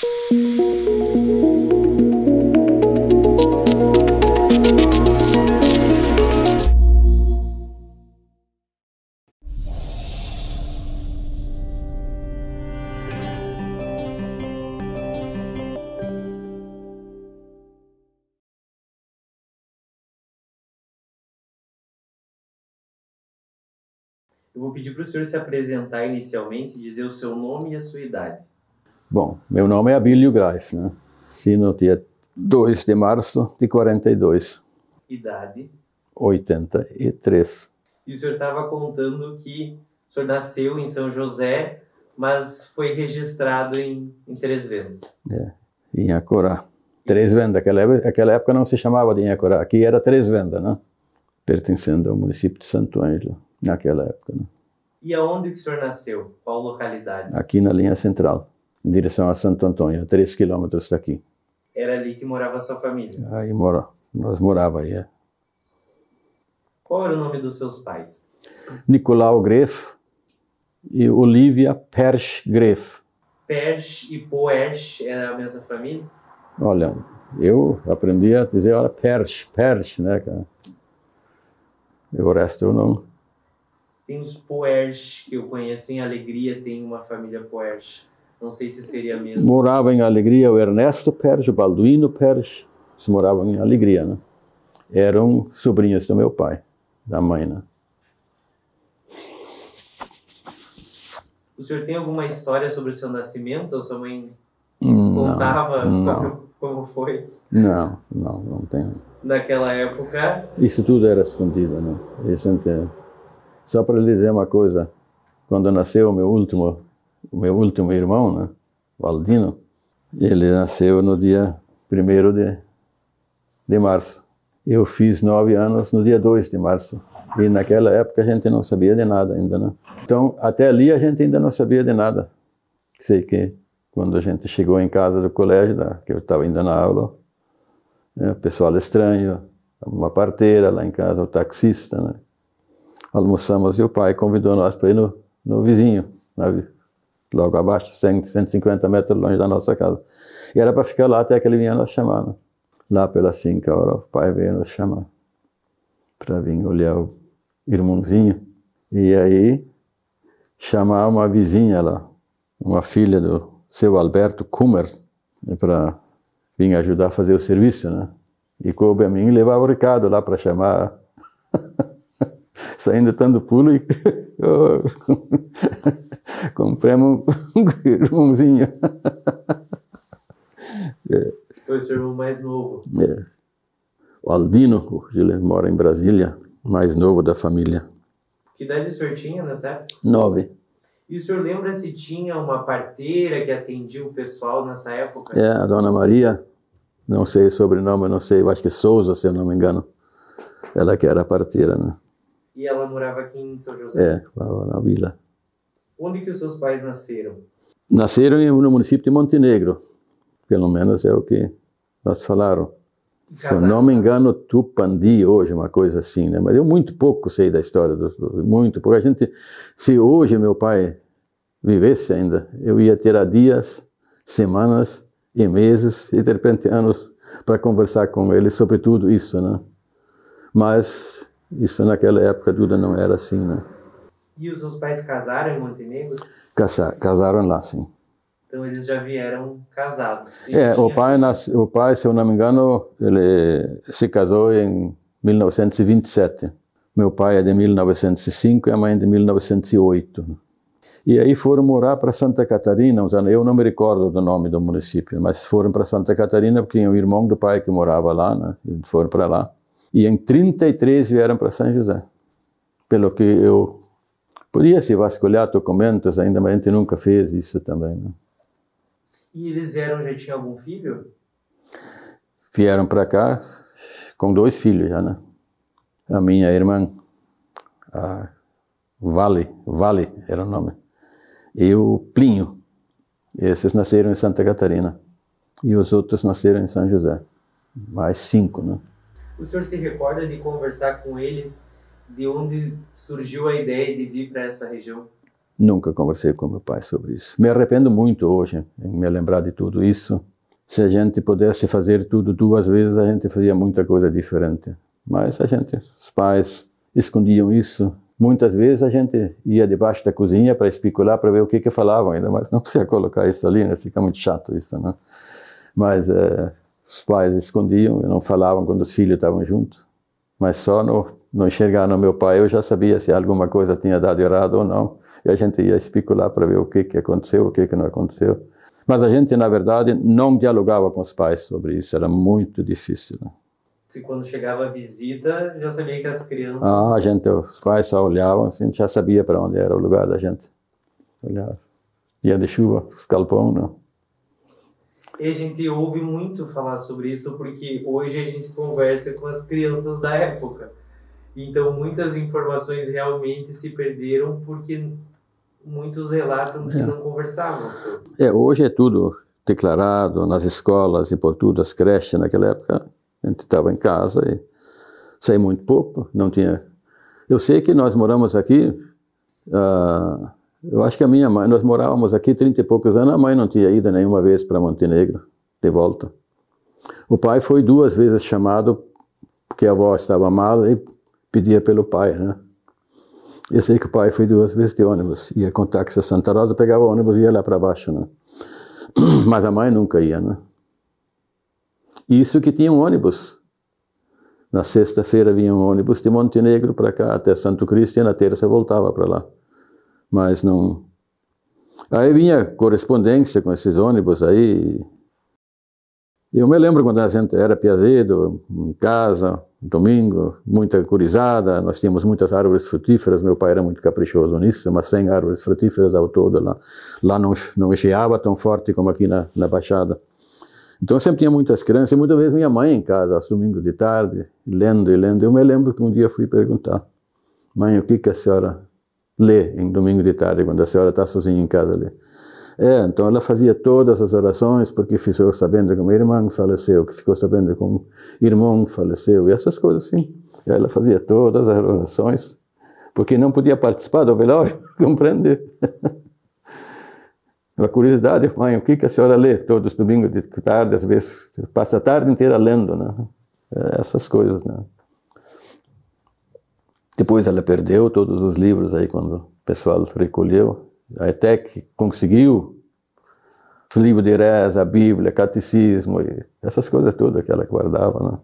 Eu vou pedir para o senhor se apresentar inicialmente, dizer o seu nome e a sua idade. Bom, meu nome é Abílio Greif, né? Nasci no dia 2 de março de 42. Idade? 83. E o senhor estava contando que o senhor nasceu em São José, mas foi registrado em Três Vendas. É, em Acorá. Três Vendas, aquela época não se chamava de Acorá, aqui era Três Vendas, né? Pertencendo ao município de Santo Ângelo, naquela época, né? E aonde que o senhor nasceu? Qual localidade? Aqui na linha central, em direção a Santo Antônio, 3 quilômetros daqui. Era ali que morava a sua família? Aí nós morávamos aí, é. Qual era o nome dos seus pais? Nicolau Greif e Olivia Persch Greif. Persch e Poersch é a mesma família? Olha, eu aprendi a dizer, olha, Persch, né, cara? E o resto eu não. Tem os Poersch, que eu conheço em Alegria, tem uma família Poersch. Não sei se seria a mesma. Morava em Alegria o Ernesto Persch, o Balduino Persch. Eles moravam em Alegria, né? Eram sobrinhos do meu pai, da mãe, né? O senhor tem alguma história sobre o seu nascimento? Ou sua mãe contava como foi? Não tenho. Naquela época? Isso tudo era escondido, né? Só para lhe dizer uma coisa, quando nasceu o meu último irmão, né? O Aldino, ele nasceu no dia 1º de março. Eu fiz 9 anos no dia 2 de março. E naquela época a gente não sabia de nada ainda, né? Então, até ali a gente ainda não sabia de nada. Sei que quando a gente chegou em casa do colégio, que eu estava ainda na aula, o pessoal estranho, uma parteira lá em casa, o taxista, né? Almoçamos e o pai convidou nós para ir no vizinho, logo abaixo, 150 metros longe da nossa casa. E era para ficar lá até que ele vinha nos chamar, né? Lá pelas 5 horas, o pai veio nos chamar para vir olhar o irmãozinho. E aí, chamar uma vizinha lá, uma filha do seu Alberto Kummer, para vir ajudar a fazer o serviço, né? E coube a mim levar o recado lá para chamar. Saindo tanto pulo e compramos um irmãozinho. Foi o seu irmão mais novo? É. O Aldino, ele mora em Brasília, mais novo da família. Que idade o senhor tinha nessa época? 9. E o senhor lembra se tinha uma parteira que atendia o pessoal nessa época? É, a Dona Maria, não sei o sobrenome, não sei, eu acho que é Souza, se eu não me engano. Ela que era a parteira, né? E ela morava aqui em São José? É, na vila. Onde que os seus pais nasceram? Nasceram no município de Montenegro. Pelo menos é o que nós falaram. Se eu não me engano, Tupandi hoje, uma coisa assim, né? Mas eu muito pouco sei da história, muito pouco. Se hoje meu pai vivesse ainda, eu ia ter dias, semanas e meses e de repente anos para conversar com ele sobre tudo isso, né? Mas isso naquela época tudo não era assim, né? E os seus pais casaram em Montenegro? Casaram lá, sim. Então eles já vieram casados. O pai, se eu não me engano, ele se casou em 1927. Meu pai é de 1905 e a mãe de 1908. E aí foram morar para Santa Catarina, eu não me recordo do nome do município, mas foram para Santa Catarina porque tinha um irmão do pai que morava lá, né? Eles foram para lá. E em 33 vieram para São José. Pelo que eu podia-se vasculhar documentos ainda, mas a gente nunca fez isso também, né? E eles vieram, já tinham algum filho? Vieram para cá com 2 filhos já, né? A minha irmã, a Vale era o nome, e o Plinho. Esses nasceram em Santa Catarina. E os outros nasceram em São José. Mais 5, né? O senhor se recorda de conversar com eles de onde surgiu a ideia de vir para essa região? Nunca conversei com meu pai sobre isso. Me arrependo muito hoje em me lembrar de tudo isso. Se a gente pudesse fazer tudo 2 vezes, a gente fazia muita coisa diferente. Mas os pais escondiam isso. Muitas vezes a gente ia debaixo da cozinha para especular, para ver o que falavam ainda, mas não precisa colocar isso ali, né? Fica muito chato isso, né? Mas os pais escondiam e não falavam quando os filhos estavam juntos. Mas só no enxergar no meu pai, eu já sabia se alguma coisa tinha dado errado ou não. E a gente ia especular para ver o que aconteceu, o que não aconteceu. Mas a gente, na verdade, não dialogava com os pais sobre isso, era muito difícil. Né? Se quando chegava a visita, já sabia que as crianças... Os pais só olhavam, assim, já sabia para onde era o lugar da gente. Olhava. Dia de chuva, escalpão, não. E a gente ouve muito falar sobre isso, porque hoje a gente conversa com as crianças da época. Então, muitas informações realmente se perderam porque muitos relatam que não conversavam sobre. Hoje é tudo declarado nas escolas e por tudo, as creches. Naquela época, a gente estava em casa e saía muito pouco, não tinha... Eu sei que nós moramos aqui, eu acho que a minha mãe, nós morávamos aqui 30 e poucos anos, a mãe não tinha ido nenhuma vez para Montenegro, de volta. O pai foi 2 vezes chamado, porque a avó estava mal e pedia pelo pai, né? Eu sei que o pai foi 2 vezes de ônibus, ia com táxi a Santa Rosa, pegava o ônibus e ia lá para baixo, né? Mas a mãe nunca ia, né? Isso que tinha um ônibus. Na sexta-feira vinha um ônibus de Montenegro para cá, até Santo Cristo, e na terça voltava para lá. Mas não... Aí vinha correspondência com esses ônibus aí. Eu me lembro quando a gente era piazedo, em casa, domingo, muita gurizada, nós tínhamos muitas árvores frutíferas, meu pai era muito caprichoso nisso, umas 100 árvores frutíferas ao todo lá. Lá não geava tão forte como aqui na Baixada. Então sempre tinha muitas crianças, e muitas vezes minha mãe em casa, aos domingos de tarde, lendo e lendo. Eu me lembro que um dia fui perguntar, mãe, o que a senhora lê em domingo de tarde, quando a senhora está sozinha em casa ali? Então ela fazia todas as orações, porque ficou sabendo que uma irmã faleceu, que ficou sabendo que um irmão faleceu, e essas coisas assim. E ela fazia todas as orações, porque não podia participar do velório, compreende? Uma curiosidade, mãe, o que a senhora lê todos os domingos de tarde, às vezes passa a tarde inteira lendo, né? Essas coisas, né? Depois ela perdeu todos os livros aí quando o pessoal recolheu, até que conseguiu o livro de reza, a Bíblia, catecismo, e essas coisas todas que ela guardava, né?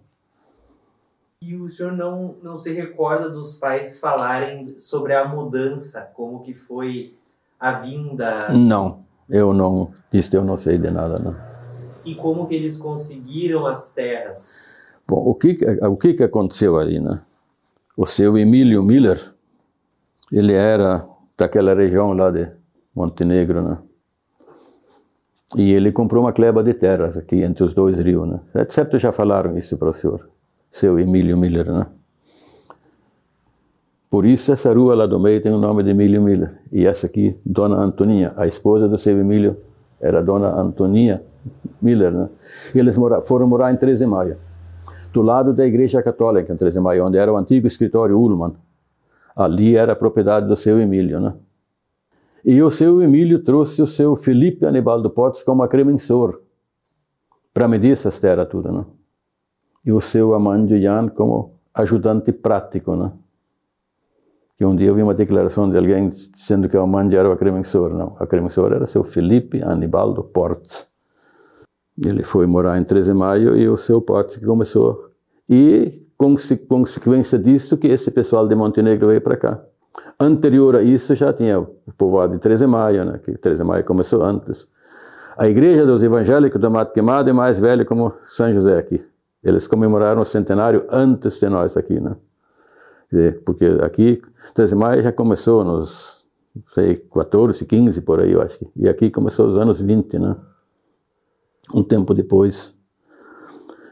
E o senhor não se recorda dos pais falarem sobre a mudança, como que foi a vinda? Não, eu não sei de nada, não. E como que eles conseguiram as terras? Bom, o que aconteceu ali, né? O seu Emílio Miller, ele era daquela região lá de Montenegro, né? E ele comprou uma gleba de terras aqui entre os 2 rios, né? É certo, já falaram isso para o senhor, seu Emílio Miller, né? Por isso essa rua lá do meio tem o nome de Emílio Miller. E essa aqui, Dona Antoninha, a esposa do seu Emílio, era Dona Antoninha Miller, né? E eles foram morar em 13 de Maio, do lado da Igreja Católica em 13 de Maio, onde era o antigo escritório Ullman. Ali era a propriedade do seu Emílio, né? E o seu Emílio trouxe o seu Felipe Anibaldo Portes como agrimensor para medir essas terras tudo, né? E o seu Amandio Jan como ajudante prático, né? Que um dia eu vi uma declaração de alguém dizendo que o Amandio era o agrimensor. Não, o agrimensor era o seu Felipe Anibaldo Portes. Ele foi morar em 13 de Maio e o seu Portes que começou. E consequência disso que esse pessoal de Montenegro veio para cá. Anterior a isso já tinha o povoado de 13 de Maio, né, que 13 de Maio começou antes. A igreja dos evangélicos do Mato Queimado é mais velha como São José aqui. Eles comemoraram o centenário antes de nós aqui, né? Porque aqui, 13 de Maio já começou nos, sei, 14, 15 por aí, eu acho. E aqui começou nos anos 20, né? Um tempo depois.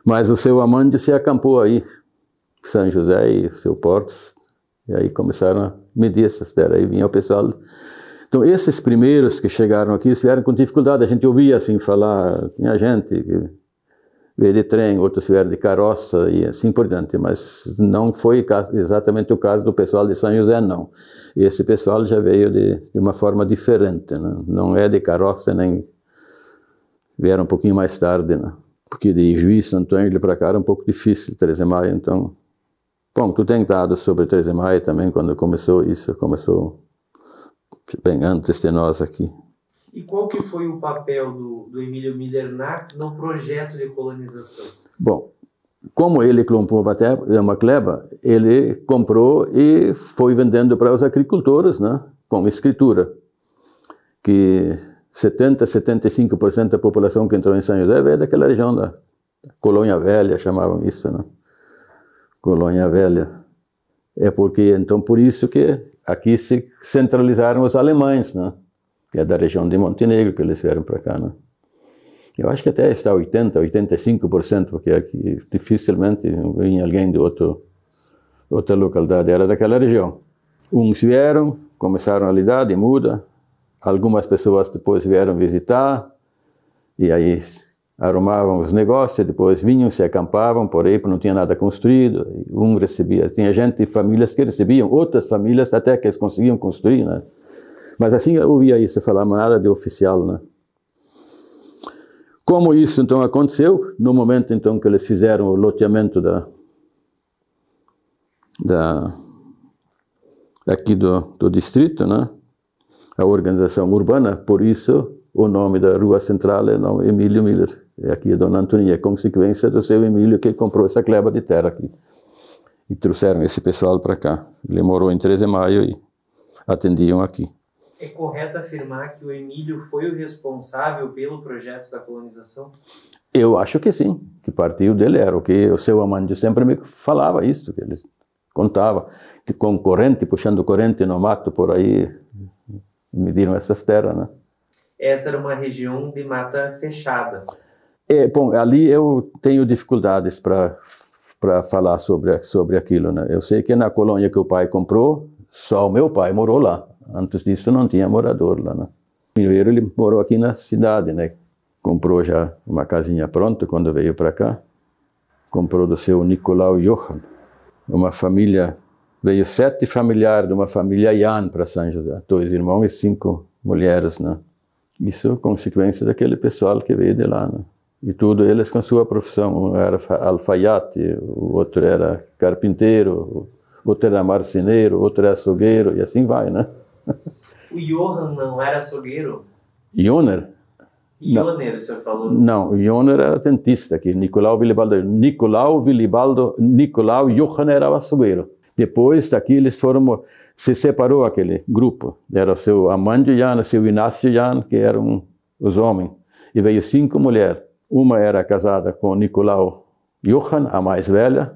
Mas o seu Amandio se acampou aí, São José e o seu Portes. E aí começaram a medir essas terras, aí vinha o pessoal. Então esses primeiros que chegaram aqui, eles vieram com dificuldade, a gente ouvia assim falar, tinha gente que veio de trem, outros vieram de carroça e assim por diante, mas não foi exatamente o caso do pessoal de São José, não. Esse pessoal já veio de uma forma diferente, né? Não é de carroça, nem vieram um pouquinho mais tarde, né? Porque de Juiz, Santo Ângelo para cá era um pouco difícil, 13 de maio, então... Bom, tu tem dados sobre 13 de maio também, quando começou isso, começou bem antes de nós aqui. E qual que foi o papel do Emílio Miller no projeto de colonização? Bom, como ele comprou uma gleba, ele comprou e foi vendendo para os agricultores, né, com escritura, que 70-75% da população que entrou em São José veio daquela região da Colônia Velha, chamavam isso, né? Colônia Velha. É porque, então, por isso que aqui se centralizaram os alemães, né? Que é da região de Montenegro que eles vieram para cá, né? Eu acho que até está 80-85%, porque aqui dificilmente vinha alguém de outra localidade, era daquela região. Uns vieram, começaram a lidar de muda, algumas pessoas depois vieram visitar, e aí arrumavam os negócios, depois vinham, se acampavam, por aí não tinha nada construído, um recebia, tinha gente, famílias que recebiam, outras famílias até que eles conseguiam construir, né? Mas assim eu ouvia isso falar, mas nada de oficial, né? Como isso então aconteceu, no momento então que eles fizeram o loteamento aqui do distrito, né? A organização urbana, por isso o nome da rua central é o nome Emílio Miller. É aqui a Dona Antonia, é consequência do seu Emílio que comprou essa gleba de terra aqui. E trouxeram esse pessoal para cá. Ele morou em 13 de maio e atendiam aqui. É correto afirmar que o Emílio foi o responsável pelo projeto da colonização? Eu acho que sim, que partiu dele era o que o seu Amandio sempre me falava isso, que ele contava, que com corrente, puxando corrente no mato por aí, mediram essas terras, né? Essa era uma região de mata fechada. Bom, ali eu tenho dificuldades para falar sobre aquilo, né? Eu sei que na colônia que o pai comprou, só o meu pai morou lá. Antes disso não tinha morador lá, né? Primeiro ele morou aqui na cidade, né? Comprou já uma casinha pronta quando veio para cá. Comprou do seu Nicolau Johann. Uma família, veio 7 familiares de uma família Jan para São José. 2 irmãos e 5 mulheres, né? Isso é consequência daquele pessoal que veio de lá, né? E tudo eles com sua profissão. Um era alfaiate, o outro era carpinteiro, o outro era marceneiro, o outro era açougueiro, e assim vai, né? O Johann não era açougueiro? Joner? Joner, o senhor falou? Não, o Joner era dentista aqui. Nicolau Johann era o açougueiro. Depois daqui eles foram, se separou aquele grupo. Era o seu Amandio Jan, o seu Inácio Jan, que eram os homens. E veio 5 mulheres. Uma era casada com Nicolau Johann, a mais velha.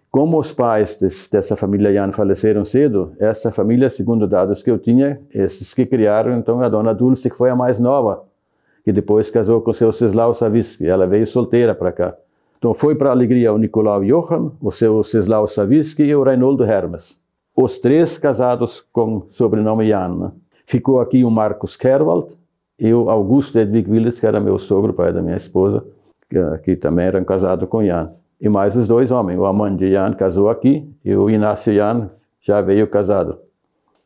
Como os pais dessa família Jan faleceram cedo, essa família, segundo dados que eu tinha, esses que criaram, então, a dona Dulce, que foi a mais nova, que depois casou com o seu Czesław Sawicki. Ela veio solteira para cá. Então, foi para a alegria o Nicolau Johann, o seu Czesław Sawicki e o Reinoldo Hermes. Os 3 casados com sobrenome Jan, né? Ficou aqui o Marcus Kerwald e o Augusto Edwig Willis, que era meu sogro, pai da minha esposa, que também eram casados com Jan. E mais os 2 homens, o Amandio Jan casou aqui e o Inácio Jan já veio casado.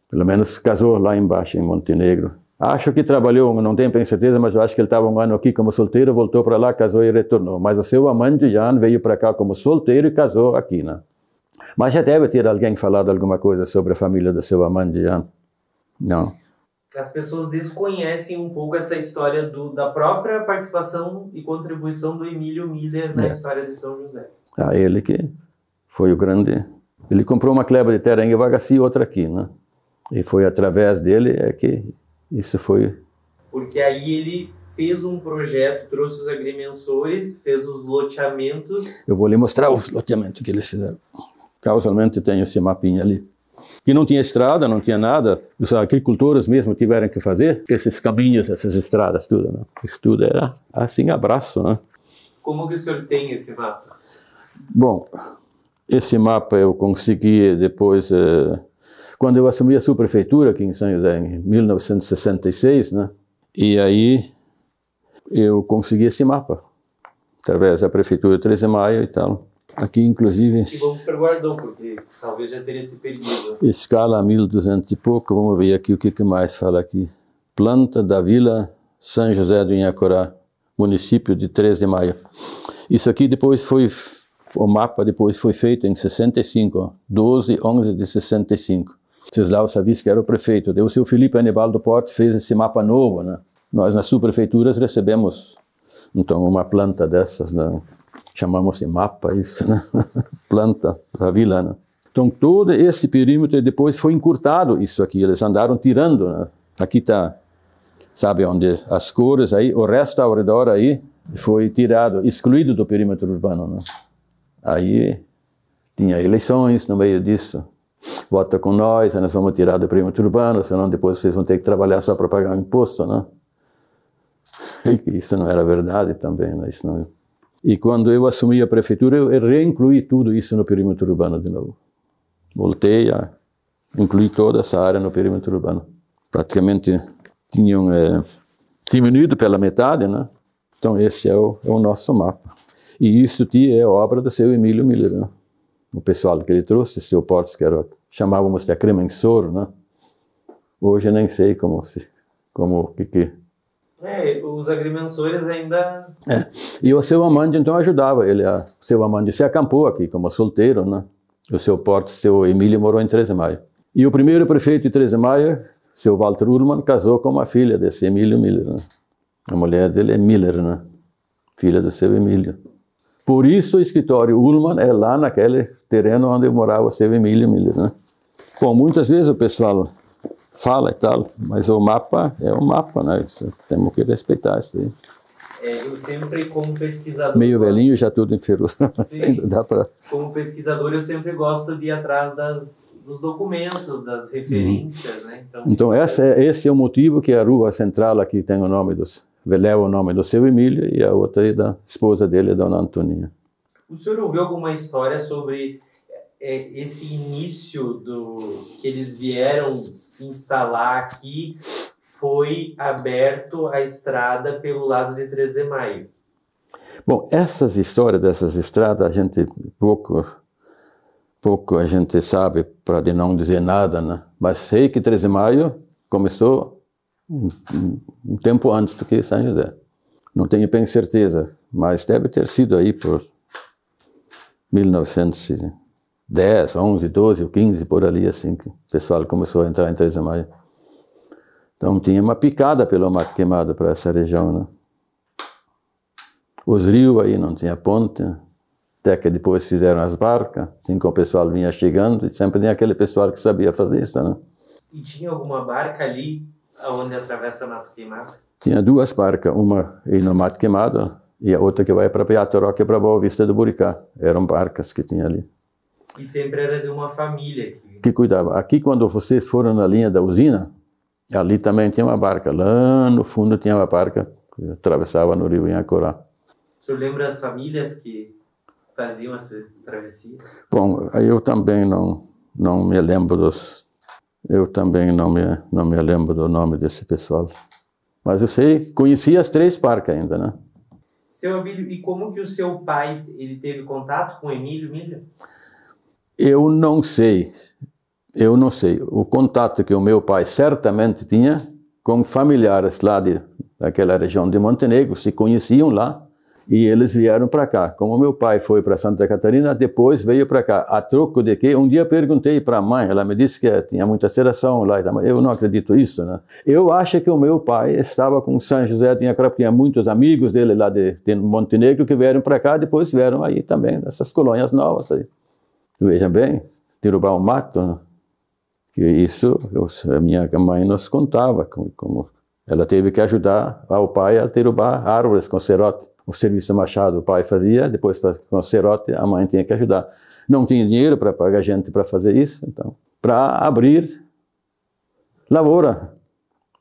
Pelo menos casou lá embaixo, em Montenegro. Acho que trabalhou, não tenho bem certeza, mas eu acho que ele estava um ano aqui como solteiro, voltou para lá, casou e retornou. Mas o seu Amandio Jan veio para cá como solteiro e casou aqui, né? Mas já deve ter alguém falado alguma coisa sobre a família do seu Amandio Jan. Não. As pessoas desconhecem um pouco essa história da própria participação e contribuição do Emílio Miller na história de São José. Ele que foi o grande... Ele comprou uma gleba de terra em Evagaci e outra aqui, né? E foi através dele que isso foi... Porque aí ele fez um projeto, trouxe os agrimensores, fez os loteamentos... Eu vou lhe mostrar os loteamentos que eles fizeram. Causalmente tem esse mapinha ali. Que não tinha estrada, não tinha nada. Os agricultores mesmo tiveram que fazer esses caminhos, essas estradas, tudo, né? Isso tudo era assim, abraço, né? Como que o senhor tem esse mapa? Bom, esse mapa eu consegui depois, quando eu assumi a subprefeitura aqui em São José, em 1966, né? E aí eu consegui esse mapa, através da prefeitura de 13 de Maio e tal. Aqui, inclusive... E vamos para Guardão, porque talvez já teria se perdido. Escala 1200 e pouco, vamos ver aqui o que mais fala aqui. Planta da Vila São José do Inhacorá, município de 13 de Maio. Isso aqui depois foi... O mapa depois foi feito em 65, 12/11 de 65. Ceslau Savis, que era o prefeito. Daí o seu Felipe Anibaldo Portes fez esse mapa novo, né? Nós, nas subprefeituras, recebemos, então, uma planta dessas, né? Chamamos de mapa isso, né? Planta da vila, né? Então, todo esse perímetro depois foi encurtado, isso aqui. Eles andaram tirando, né? Aqui está, sabe onde as cores aí, o resto ao redor aí, foi tirado, excluído do perímetro urbano, né? Aí tinha eleições no meio disso. Vota com nós vamos tirar do perímetro urbano, senão depois vocês vão ter que trabalhar só para pagar o imposto, né? E isso não era verdade também, né? Isso não... E quando eu assumi a prefeitura, eu reincluí tudo isso no perímetro urbano de novo. Voltei a incluir toda essa área no perímetro urbano. Praticamente tinham diminuído pela metade, né? Então esse é o nosso mapa. E isso é obra do seu Emílio Miller, né? O pessoal que ele trouxe, o seu Portes, que era, chamávamos de acrimensor, né? Hoje eu nem sei os agrimensores ainda... E o seu Amândio, então, ajudava ele. O seu Amândio se acampou aqui como solteiro, né? O seu Portes, seu Emílio, morou em 13 de Maio. E o primeiro prefeito de 13 de Maio, seu Walter Ullmann, casou com uma filha desse Emílio Miller, né? A mulher dele é Miller, né? Filha do seu Emílio. Por isso o escritório Ullmann é lá naquele terreno onde morava o seu Emílio Miller, né? Bom, muitas vezes o pessoal fala e tal, mas o mapa é o mapa, né? Isso, temos que respeitar isso aí. Eu sempre, como pesquisador... Meio velhinho, já tudo enferrujado. Ainda dá pra... Como pesquisador, eu sempre gosto de ir atrás dos documentos, das referências, né? Então esse é o motivo que a rua central aqui tem o nome leva o nome do seu Emílio e a outra é da esposa dele, Dona Antoninha. O senhor ouviu alguma história sobre esse início que eles vieram se instalar aqui, foi aberto a estrada pelo lado de 13 de Maio? Bom, essas histórias dessas estradas, a gente pouco a gente sabe, para não dizer nada, né? Mas sei que 13 de Maio começou um tempo antes do que São José. Não tenho bem certeza, mas deve ter sido aí por 1910, 11, 12 ou 15, por ali, assim, que o pessoal começou a entrar em 13 de Maio. Então tinha uma picada pelo mato queimado para essa região, né? Os rios aí não tinha ponte, até que depois fizeram as barcas, assim como o pessoal vinha chegando, e sempre tinha aquele pessoal que sabia fazer isso, né? E tinha alguma barca ali onde atravessa o mato queimado? Tinha duas barcas, uma aí no mato queimado e a outra que vai para Piatoró, que é para Boa Vista do Buricá. Eram barcas que tinha ali. E sempre era de uma família que cuidava. Aqui, quando vocês foram na linha da usina, ali também tinha uma barca. Lá no fundo tinha uma barca que atravessava no rio Inhacorá. O senhor lembra as famílias que faziam essa travessia? Bom, eu também não me lembro Eu também não me lembro do nome desse pessoal. Mas eu sei, conhecia as três barcas ainda, né? Seu Abílio, e como que o seu pai, ele teve contato com o Emílio Miller? Eu não sei. O contato que o meu pai certamente tinha com familiares lá daquela região de Montenegro, se conheciam lá, e eles vieram para cá. Como meu pai foi para Santa Catarina, depois veio para cá. A troco de que, um dia perguntei para a mãe, ela me disse que tinha muita seração lá, eu não acredito nisso, né? Eu acho que o meu pai estava com São José de Inhacorá, tinha muitos amigos dele lá de Montenegro que vieram para cá, depois vieram aí também, nessas colônias novas aí. Veja bem, derrubar um mato, né? Que isso, a minha mãe nos contava, como ela teve que ajudar o pai a derrubar árvores com serrote. O serviço machado o pai fazia, depois com o serrote a mãe tinha que ajudar. Não tinha dinheiro para pagar gente para fazer isso, então, para abrir lavoura,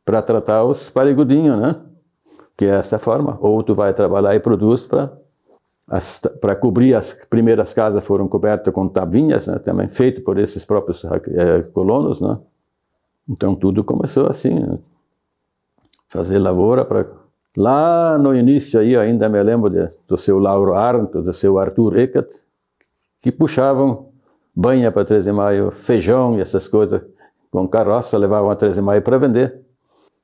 para tratar os parigudinhos, né? Que é essa forma. Ou tu vai trabalhar e produz para cobrir as primeiras casas foram cobertas com tavinhas, né? Também feito por esses próprios colonos, né? Então tudo começou assim, né? Fazer lavoura para Lá no início, aí, ainda me lembro do seu Lauro Arndt, do seu Arthur Eckert, que puxavam banha para 13 de Maio, feijão e essas coisas, com carroça, levavam a 13 de Maio para vender,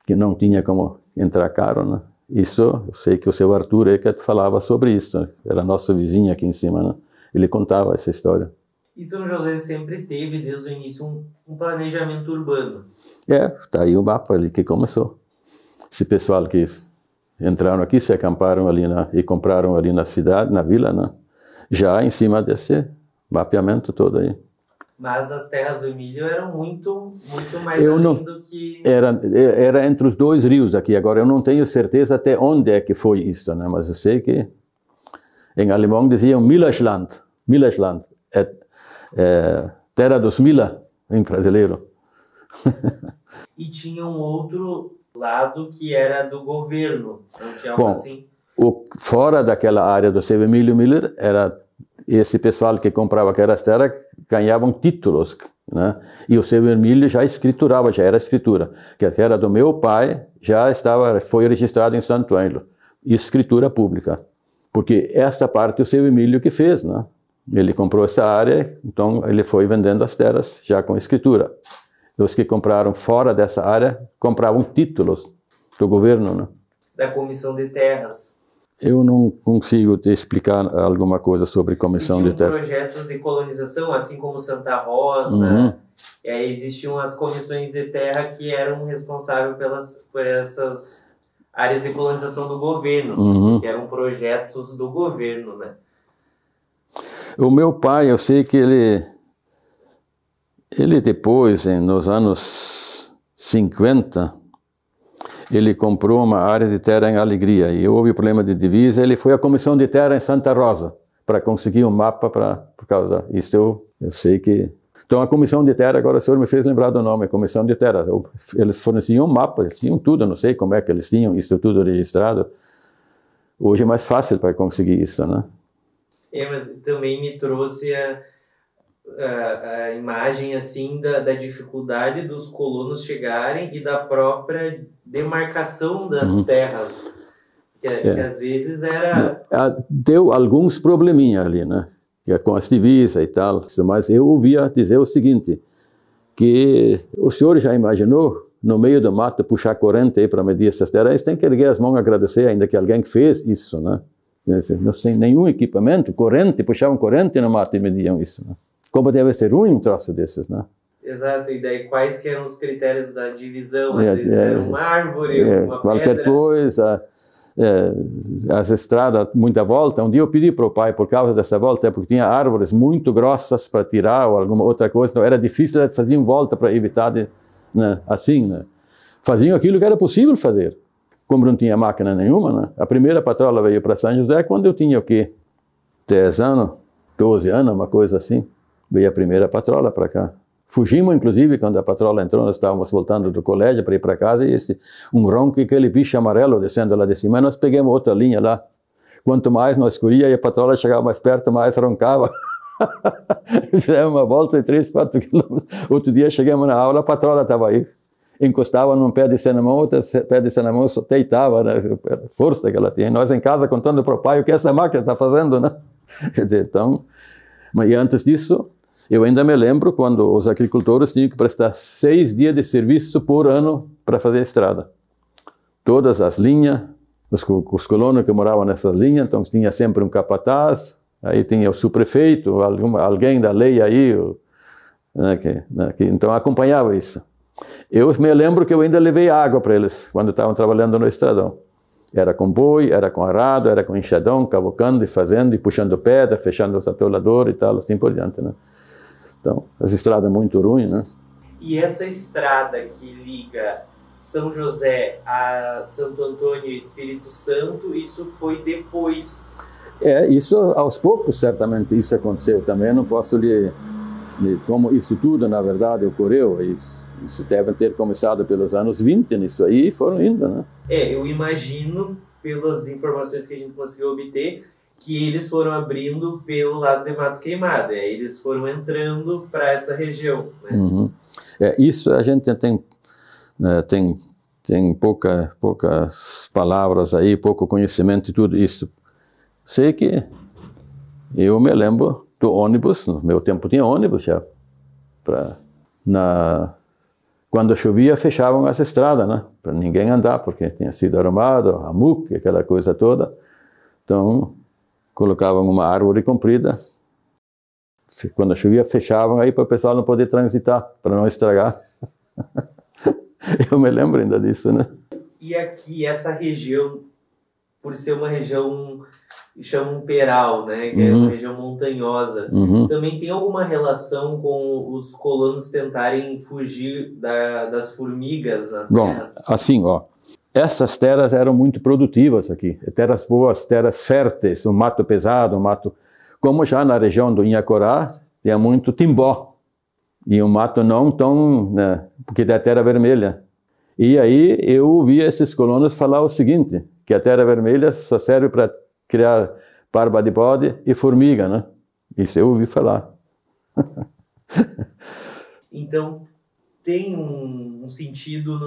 que não tinha como entrar caro, né? Isso, eu sei que o seu Arthur Eckert falava sobre isso, né? Era nosso vizinho aqui em cima, né? Ele contava essa história. E São José sempre teve, desde o início, um planejamento urbano. Tá aí o mapa ali que começou. Esse pessoal que entraram aqui, se acamparam ali e compraram ali na cidade, na vila, né? Já em cima desse mapeamento todo aí. Mas as terras do Emílio eram muito mais além do que... Era entre os dois rios aqui. Agora, eu não tenho certeza até onde é que foi isso, né? Mas eu sei que em alemão diziam Millerschland. Millerschland. Terra dos Miller, em brasileiro. E tinha um outro lado que era do governo. Não tinha algo assim? Fora daquela área do seu Emílio Miller, era esse pessoal que comprava aquelas terras ganhavam títulos, né? E o seu Emílio já escriturava, já era escritura. Que a terra do meu pai foi registrado em Santo Ângelo. Escritura pública. Porque essa parte o seu Emílio que fez, né? Ele comprou essa área, então ele foi vendendo as terras já com escritura. Os que compraram fora dessa área compravam títulos do governo, né? Da Comissão de Terras. Eu não consigo te explicar alguma coisa sobre comissão de terras. Projetos de colonização, assim como Santa Rosa. Existiam as comissões de terra que eram responsáveis por essas áreas de colonização do governo, que eram projetos do governo, né? O meu pai, eu sei que ele depois, nos anos 50, ele comprou uma área de terra em Alegria e houve problema de divisa. Ele foi à Comissão de Terra em Santa Rosa para conseguir um mapa por causa disso. Eu sei que... Então, a Comissão de Terra, agora o senhor me fez lembrar do nome, Comissão de Terra. Eles forneciam um mapa, eles tinham tudo, não sei como é que eles tinham isso tudo registrado. Hoje é mais fácil para conseguir isso, né? Mas também me trouxe a imagem assim da dificuldade dos colonos chegarem e da própria demarcação das terras, que às vezes era... Deu alguns probleminhas ali, né? Com as divisas e tal, mas eu ouvia dizer o seguinte, que o senhor já imaginou, no meio do mato, puxar corrente aí para medir essas terras? Eles têm que erguer as mãos e agradecer ainda que alguém fez isso, né? Não sem nenhum equipamento, puxavam corrente no mato e mediam isso, né? Como deve ser ruim um troço desses, né? Exato, e daí quais que eram os critérios da divisão? Às vezes era uma árvore, uma qualquer pedra. Coisa, as estradas, muita volta. Um dia eu pedi para o pai, por causa dessa volta, porque tinha árvores muito grossas para tirar ou alguma outra coisa, então era difícil, faziam volta para evitar, né, assim, né? Faziam aquilo que era possível fazer, como não tinha máquina nenhuma, né? A primeira patrola veio para São José quando eu tinha o quê? 10 anos, 12 anos, uma coisa assim. Veio a primeira patrola para cá. Fugimos, inclusive, quando a patrola entrou, nós estávamos voltando do colégio para ir para casa e um ronco e aquele bicho amarelo descendo lá de cima. Nós pegamos outra linha lá. Quanto mais nós corria e a patrola chegava mais perto, mais roncava. Fizemos uma volta de 3, 4 quilômetros. Outro dia chegamos na aula, a patrola estava aí. Encostava num pé de cinnamon, outro pé de cinnamon só deitava, né? Força que ela tinha. Nós em casa contando para o pai o que essa máquina está fazendo, né? Quer dizer, então... Mas antes disso... Eu ainda me lembro quando os agricultores tinham que prestar 6 dias de serviço por ano para fazer a estrada. Todas as linhas, os colonos que moravam nessas linhas, então tinha sempre um capataz, aí tinha o subprefeito, alguém da lei aí, então acompanhava isso. Eu me lembro que eu ainda levei água para eles, quando estavam trabalhando no estradão. Era com boi, era com arado, era com enxadão, cavocando e fazendo, e puxando pedra, fechando os atoladores e tal, assim por diante, né? Então, as estradas muito ruins, né? E essa estrada que liga São José a Santo Antônio e Espírito Santo, isso foi depois? Isso aos poucos, certamente, isso aconteceu também. Eu não posso como isso tudo, na verdade, ocorreu. Isso deve ter começado pelos anos 20, nisso aí, e foram indo, né? Eu imagino, pelas informações que a gente conseguiu obter, que eles foram abrindo pelo lado de Mato Queimado, eles foram entrando para essa região, né? Isso a gente tem tem poucas palavras aí, pouco conhecimento e tudo isso. Sei que eu me lembro do ônibus, no meu tempo tinha ônibus já. Quando chovia, fechavam as estradas, né? Para ninguém andar, porque tinha sido arrumado, a muque, aquela coisa toda. Então, colocavam uma árvore comprida. Quando chovia, fechavam aí para o pessoal não poder transitar, para não estragar. Eu me lembro ainda disso, né? E aqui, essa região, por ser uma região, chamam Peral, né? Que é uma região montanhosa. Também tem alguma relação com os colonos tentarem fugir das formigas nas terras? Bom, assim, ó. Essas terras eram muito produtivas aqui. Terras boas, terras férteis, um mato pesado, um mato... Como já na região do Inhacorá, tinha muito timbó. E um mato não tão... né, porque é terra vermelha. E aí eu ouvi esses colonos falar o seguinte, que a terra vermelha só serve para criar parva de bode e formiga, né? Isso eu ouvi falar. Então, tem um sentido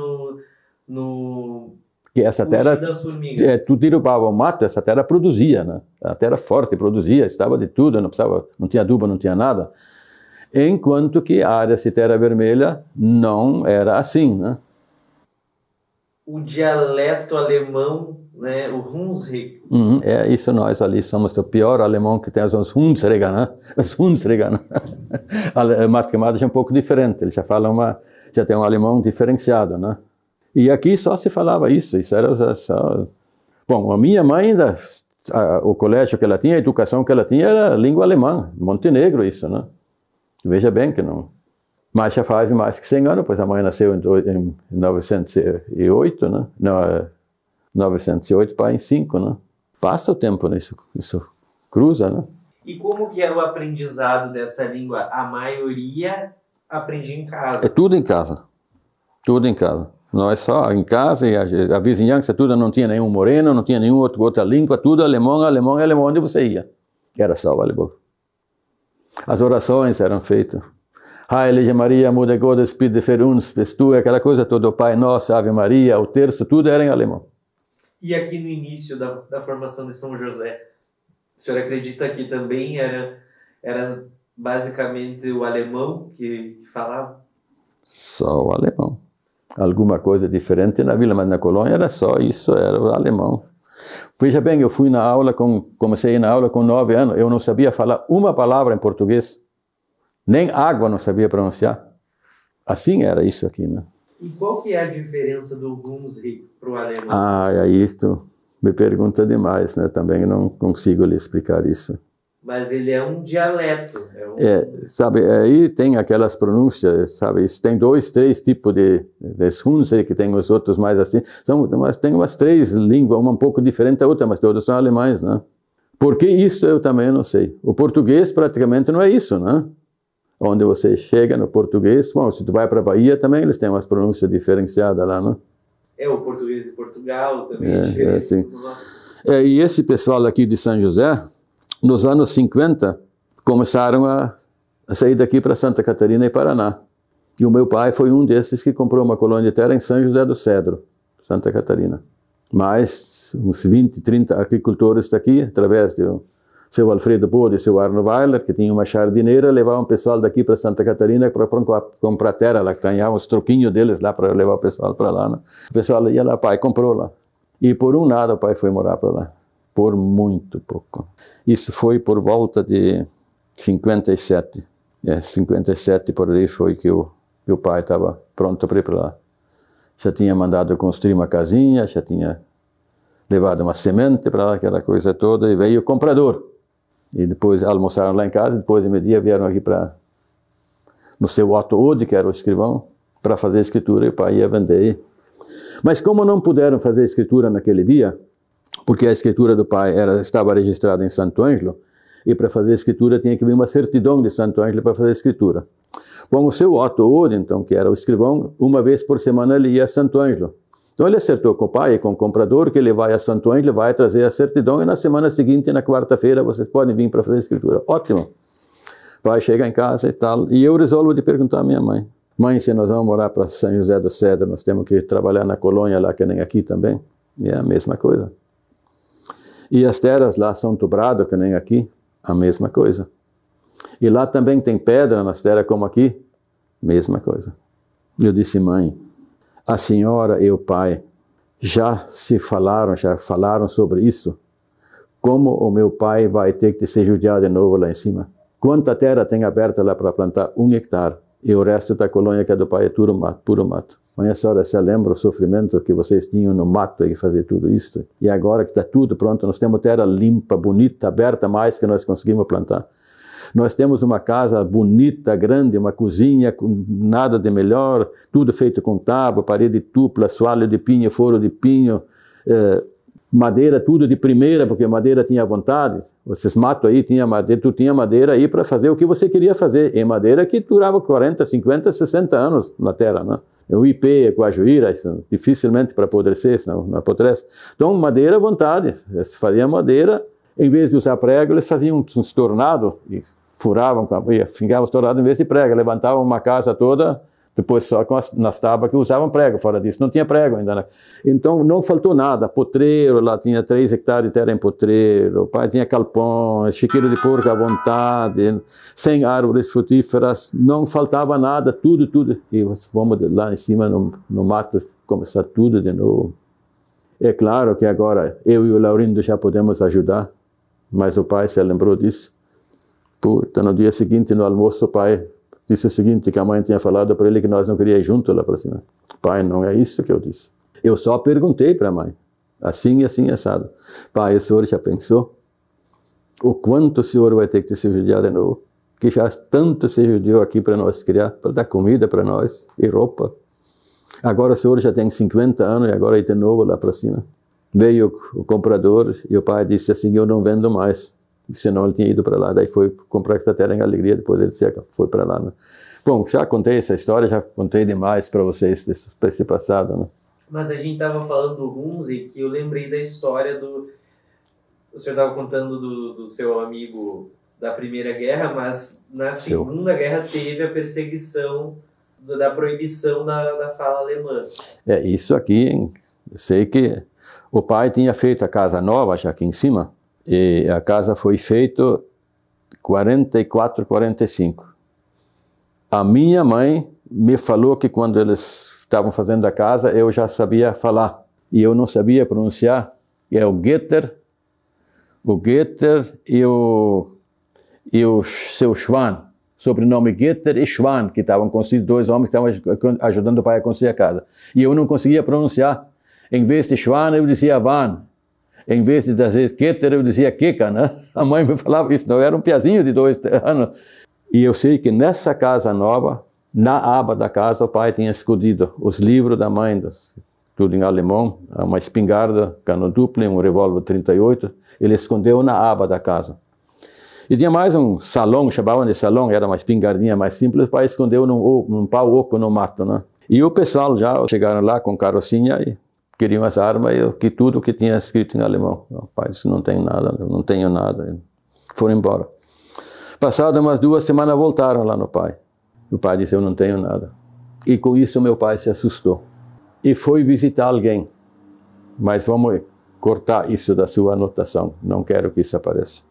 no que essa terra, das formigas. Tu derrubava o mato, essa terra produzia, né? A terra forte produzia, estava de tudo, não tinha adubo, não tinha nada. Enquanto que a área de terra vermelha não era assim, né? O dialeto alemão, né? O Hunsrück. Isso nós ali somos o pior alemão que tem, os Hunsrücker, né? Os Hunsrücker, né? A Mato Queimado já é um pouco diferente, ele já tem um alemão diferenciado, né? E aqui só se falava isso era só... Bom, a minha mãe ainda, o colégio que ela tinha, a educação que ela tinha era língua alemã, Montenegro isso, né? Veja bem que não... Mas já faz mais que 100 anos, pois a mãe nasceu em 908, né? Não, 908 para em 5, né? Passa o tempo nisso, isso cruza, né? E como que era o aprendizado dessa língua? A maioria aprendia em casa. É tudo em casa, tudo em casa. Nós só em casa, e a vizinhança tudo, não tinha nenhum moreno, não tinha nenhuma outra língua, tudo alemão, onde você ia. Era só o alemão. As orações eram feitas. Heilige Maria, Mutter Gottes, bitte für uns, bist du, aquela coisa toda, o Pai Nosso, Ave Maria, o terço, tudo era em alemão. E aqui no início da formação de São José, o senhor acredita que também era basicamente o alemão que falava? Só o alemão. Alguma coisa diferente na vila, mas na colônia era só isso, era o alemão. Veja bem, eu comecei na aula com 9 anos, eu não sabia falar uma palavra em português, nem água não sabia pronunciar. Assim era isso aqui, né? E qual que é a diferença do Hunsrück para o alemão? Aí tu me pergunta demais, né? Também não consigo lhe explicar isso. Mas ele é um dialeto. Sabe, aí tem aquelas pronúncias, sabe, tem 2, 3 tipos de Hunsrück, que tem os outros mais assim, tem umas 3 línguas, uma um pouco diferente da outra, mas todas são alemães, né? Por que isso eu também não sei. O português praticamente não é isso, né? Onde você chega no português, bom, se tu vai para a Bahia também, eles têm umas pronúncias diferenciadas lá, né? O português de Portugal também é diferente. Sim. E esse pessoal aqui de São José, nos anos 50, começaram a sair daqui para Santa Catarina e Paraná. E o meu pai foi um desses que comprou uma colônia de terra em São José do Cedro, Santa Catarina. Mas uns 20, 30 agricultores daqui, através do seu Alfredo Bode e seu Arno Weiler, que tinha uma jardineira, levavam o pessoal daqui para Santa Catarina para comprar terra lá, que tinha uns troquinhos deles lá para levar o pessoal para lá, né? O pessoal ia lá, pai comprou lá. E por um nada o pai foi morar para lá. Por muito pouco. Isso foi por volta de 57. 57 por aí foi que o pai estava pronto para ir para lá. Já tinha mandado construir uma casinha, já tinha levado uma semente para lá, aquela coisa toda, e veio o comprador. E depois almoçaram lá em casa, depois de meio-dia vieram aqui no seu Otto Ode, que era o escrivão, para fazer a escritura, e o pai ia vender. Mas como não puderam fazer a escritura naquele dia, porque a escritura do pai estava registrada em Santo Ângelo, e para fazer a escritura tinha que vir uma certidão de Santo Ângelo para fazer a escritura. Bom, o seu Otto Ode, então, que era o escrivão, uma vez por semana ele ia a Santo Ângelo. Então ele acertou com o pai e com o comprador que ele vai a Santo Ângelo, vai trazer a certidão, e na semana seguinte, na quarta-feira, vocês podem vir para fazer a escritura. Ótimo. O pai chega em casa e tal, e eu resolvo de perguntar à minha mãe, Mãe, se nós vamos morar para São José do Cedro, nós temos que trabalhar na colônia lá, que nem aqui também. E é a mesma coisa. E as terras lá são tubrado, que nem aqui, a mesma coisa. E lá também tem pedra nas terras como aqui, mesma coisa. Eu disse, mãe, a senhora e o pai já falaram sobre isso. Como o meu pai vai ter que se judiar de novo lá em cima? Quanta terra tem aberta lá para plantar? 1 hectare. E o resto da colônia que é do pai é tudo mato, puro mato. Mas a senhora se lembra o sofrimento que vocês tinham no mato e fazer tudo isso? E agora que está tudo pronto, nós temos terra limpa, bonita, aberta, mais que nós conseguimos plantar. Nós temos uma casa bonita, grande, uma cozinha com nada de melhor, tudo feito com tábua, parede dupla, assoalho de pinho, foro de pinho, madeira, tudo de primeira, porque madeira tinha vontade. Vocês matam aí, tu tinha madeira aí para fazer o que você queria fazer. E madeira que durava 40, 50, 60 anos na terra, né? O ipê, com a juíra, dificilmente para apodrecer, senão não apodrece. Então, madeira à vontade. Eles faziam madeira, em vez de usar prego, eles faziam uns tornados e furavam, fingavam os tornados em vez de prego. Levantavam uma casa toda, depois só com nas tábuas que usavam prego, fora disso não tinha prego ainda, né? Então não faltou nada, potreiro, lá tinha 3 hectares de terra em potreiro, o pai tinha calpão, chiqueiro de porco à vontade, 100 árvores frutíferas, não faltava nada, tudo, e vamos lá em cima no mato começar tudo de novo. É claro que agora eu e o Laurindo já podemos ajudar, mas o pai se lembrou disso. Puta, no dia seguinte, no almoço, o pai disse o seguinte, que a mãe tinha falado para ele que nós não queríamos ir junto lá para cima. Pai, não é isso que eu disse. Eu só perguntei para a mãe, assim e assim assado. Pai, o senhor já pensou? O quanto o senhor vai ter que se judiar de novo? Que já tanto se judiou aqui para nós criar, para dar comida para nós e roupa. Agora o senhor já tem 50 anos e agora ir de novo lá para cima. Veio o comprador e o pai disse assim, eu não vendo mais. Senão ele tinha ido para lá, daí foi comprar essa terra em Alegria, depois ele foi para lá, né? Bom, já contei essa história, já contei demais para vocês desse passado, né? Mas a gente estava falando do Hunzi, que eu lembrei da história do... O senhor estava contando do seu amigo da Primeira Guerra, mas na Segunda Guerra teve a perseguição da proibição da fala alemã. É, isso aqui, hein? Eu sei que o pai tinha feito a casa nova, já aqui em cima, e a casa foi feita 44, 45. A minha mãe me falou que quando eles estavam fazendo a casa, eu já sabia falar. E eu não sabia pronunciar. E é o Getter e o seu Schwan. Sobrenome Getter e Schwan, que estavam construindo, 2 homens que estavam ajudando o pai a construir a casa. E eu não conseguia pronunciar. Em vez de Schwan, eu dizia Van. Em vez de dizer Keter, eu dizia Keka, né? A mãe me falava isso, não, eu era um piazinho de 2 anos. E eu sei que nessa casa nova, na aba da casa, o pai tinha escondido os livros da mãe, tudo em alemão, uma espingarda, cano duplo, um revólver 38, ele escondeu na aba da casa. E tinha mais um salão, chamavam de salão, era uma espingardinha mais simples, o pai escondeu num pau oco no mato, né? E o pessoal já chegaram lá com carrocinha e queriam as armas e que tudo que tinha escrito em alemão. O pai disse, não tenho nada, não tenho nada. Foram embora. Passado umas 2 semanas voltaram lá no pai. O pai disse, eu não tenho nada. E com isso meu pai se assustou. E foi visitar alguém. Mas vamos cortar isso da sua anotação. Não quero que isso apareça.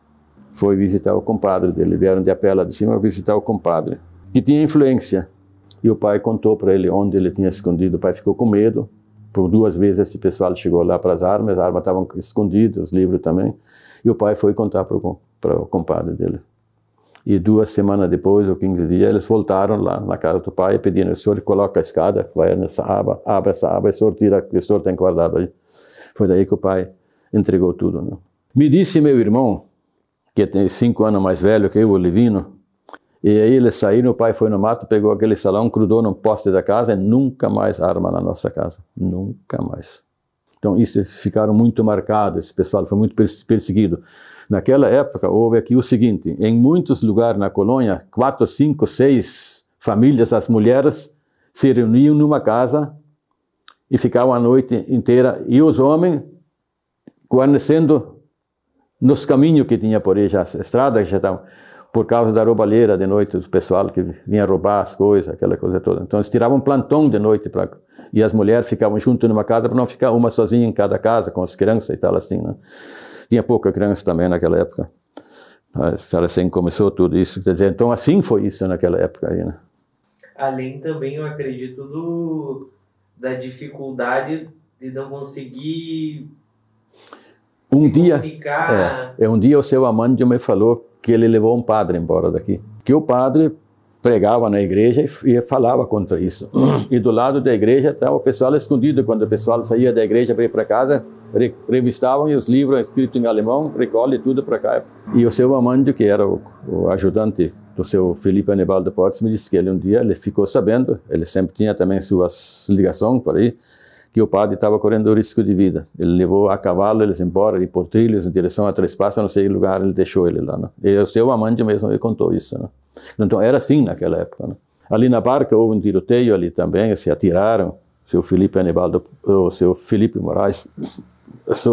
Foi visitar o compadre dele. Vieram de a pé lá de cima visitar o compadre. Que tinha influência. E o pai contou para ele onde ele tinha escondido. O pai ficou com medo. Por 2 vezes esse pessoal chegou lá para as armas estavam escondidas, os livros também. E o pai foi contar para o compadre dele. E 2 semanas depois, ou 15 dias, eles voltaram lá na casa do pai e pediram, o senhor coloca a escada, vai nessa aba, abre essa aba, e o senhor tira o que o senhor tem guardado aí. Foi daí que o pai entregou tudo, né? Me disse meu irmão, que tem 5 anos mais velho que eu, o Livino, e aí eles saíram, o pai foi no mato, pegou aquele salão, grudou no poste da casa e nunca mais arma na nossa casa. Nunca mais. Então isso ficaram muito marcados, esse pessoal foi muito perseguido. Naquela época houve aqui o seguinte, em muitos lugares na colônia, 4, 5, 6 famílias, as mulheres se reuniam numa casa e ficavam a noite inteira, e os homens guarnecendo nos caminhos que tinha por aí, já, as estradas que já estavam. por causa da roubalheira de noite, do pessoal que vinha roubar as coisas, aquela coisa toda. Então eles tiravam um plantão de noite e as mulheres ficavam juntas numa casa para não ficar uma sozinha em cada casa com as crianças e tal assim, né? Tinha pouca criança também naquela época. Assim começou tudo isso, quer dizer, então assim foi isso naquela época aí, né? Além também, eu acredito, da dificuldade de não conseguir comunicar. Um dia o seu Amandio me falou que ele levou um padre embora daqui. Que o padre pregava na igreja e falava contra isso. E do lado da igreja estava o pessoal escondido. Quando o pessoal saía da igreja para ir para casa, revistavam e os livros escritos em alemão, recolhe tudo para cá. E o seu Amandio, que era o ajudante do seu Felipe Anibaldo Portes, me disse que ele um dia ele ficou sabendo, ele sempre tinha também suas ligações por aí, que o padre estava correndo risco de vida. Ele levou a cavalo eles embora, por trilhos, em direção a Três Praças, não sei que lugar, ele deixou ele lá, né? E o seu Amandio mesmo me contou isso, né? Então era assim naquela época, né? Ali na barca houve um tiroteio ali também, se atiraram, o seu Felipe Moraes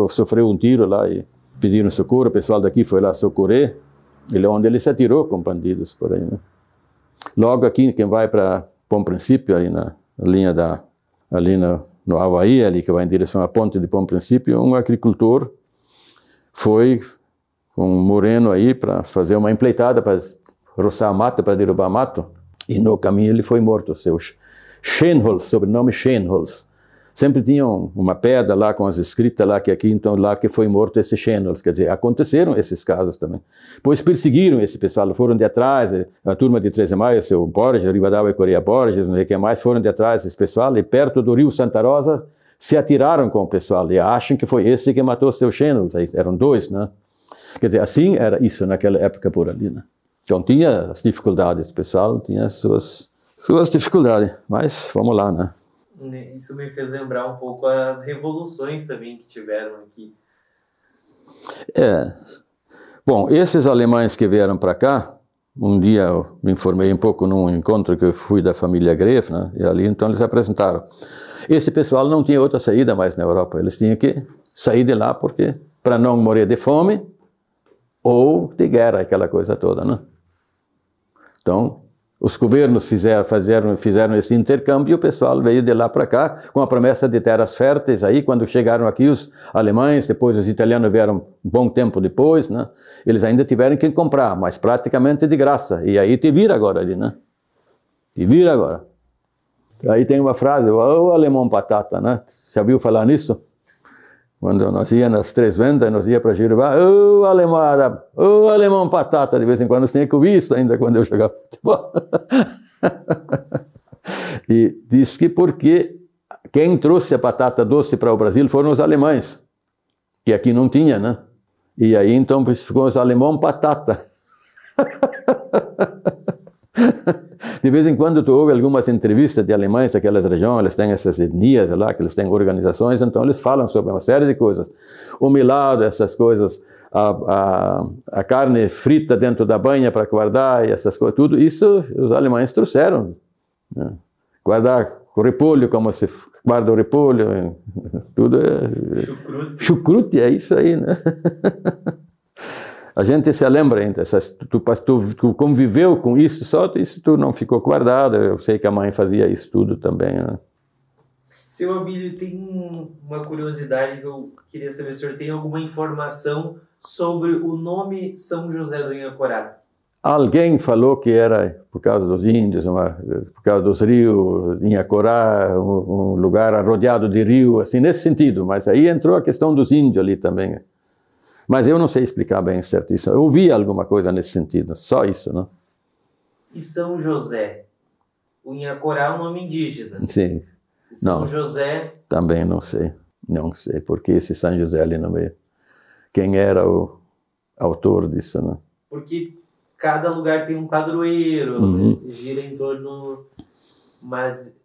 sofreu um tiro lá e pediram socorro, o pessoal daqui foi lá socorrer, onde ele se atirou com bandidos por aí, né? Logo aqui, quem vai para Bom Princípio, ali na linha no Havaí, ali que vai em direção à ponte de Bom Princípio, um agricultor foi com um moreno aí para fazer uma empleitada para roçar mato, para derrubar mato, e no caminho ele foi morto, seu Schenholz, sobrenome Schenholz. Sempre tinha uma pedra lá com as escritas lá, que aqui, então lá que foi morto esse Schenholz, quer dizer, aconteceram esses casos também. Pois perseguiram esse pessoal, foram de atrás, a turma de 13 de Maio, seu Borges, Rivadavia e Correia Borges, não sei o que mais, foram de atrás desse pessoal, e perto do rio Santa Rosa, se atiraram com o pessoal, e acham que foi esse que matou seu Schenholz, aí eram dois, né? Quer dizer, assim era isso naquela época por ali, né? Então tinha as dificuldades, o pessoal tinha suas dificuldades, mas vamos lá, né? Isso me fez lembrar um pouco as revoluções também que tiveram aqui. Bom, esses alemães que vieram para cá, um dia eu me informei um pouco num encontro que eu fui da família Greff, né? E ali então eles apresentaram. Esse pessoal não tinha outra saída mais na Europa, eles tinham que sair de lá porque para não morrer de fome ou de guerra, aquela coisa toda, né? Então, os governos fizeram esse intercâmbio e o pessoal veio de lá para cá com a promessa de terras férteis. Aí, quando chegaram aqui os alemães, depois os italianos vieram um bom tempo depois, né? Eles ainda tiveram que comprar, mas praticamente de graça. E aí te vira agora ali, né? Te vira agora. Aí tem uma frase, o alemão patata, né? Já viu falar nisso? Quando nós íamos nas Três Vendas, nós íamos para Jiribá, o alemão patata, de vez em quando, nós tínhamos que ouvir isso ainda quando eu jogava futebol. E diz que porque quem trouxe a batata doce para o Brasil foram os alemães, que aqui não tinha, né? E aí então ficou os alemão patata. De vez em quando tu ouve algumas entrevistas de alemães daquelas regiões, eles têm essas etnias lá, que eles têm organizações, então eles falam sobre uma série de coisas. O melado, essas coisas, a carne frita dentro da banha para guardar, e essas coisas, tudo isso os alemães trouxeram, né? Guardar o repolho, como se guarda o repolho, tudo é... Chucrute, é isso aí, né? A gente se lembra ainda, tu conviveu com isso, só isso tu não ficou guardado. Eu sei que a mãe fazia isso tudo também, né? Seu Abílio, tem uma curiosidade que eu queria saber, o senhor tem alguma informação sobre o nome São José do Inhacorá? Alguém falou que era por causa dos índios, por causa dos rios, Inhacorá, um lugar rodeado de rio, assim, nesse sentido, mas aí entrou a questão dos índios ali também. Mas eu não sei explicar bem certo isso. Eu ouvi alguma coisa nesse sentido, só isso, né? E São José? O Inhacorá é um nome indígena. Sim. E São José? Também não sei. Não sei, porque esse São José ali no meio. Quem era o autor disso, né? Porque cada lugar tem um padroeiro, né? Gira em torno... Mas...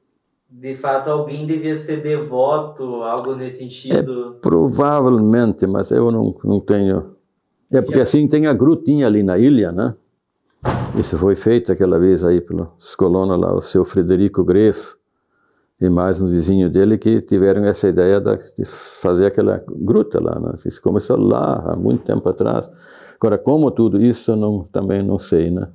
De fato, alguém devia ser devoto, algo nesse sentido? Provavelmente, mas eu não tenho... porque assim tem a grutinha ali na ilha, né? Isso foi feito aquela vez aí pelos colonos lá, o seu Frederico Greff. e mais um vizinho dele que tiveram essa ideia de fazer aquela gruta lá, né? Isso começou lá, há muito tempo atrás. Agora, como tudo isso, também não sei, né?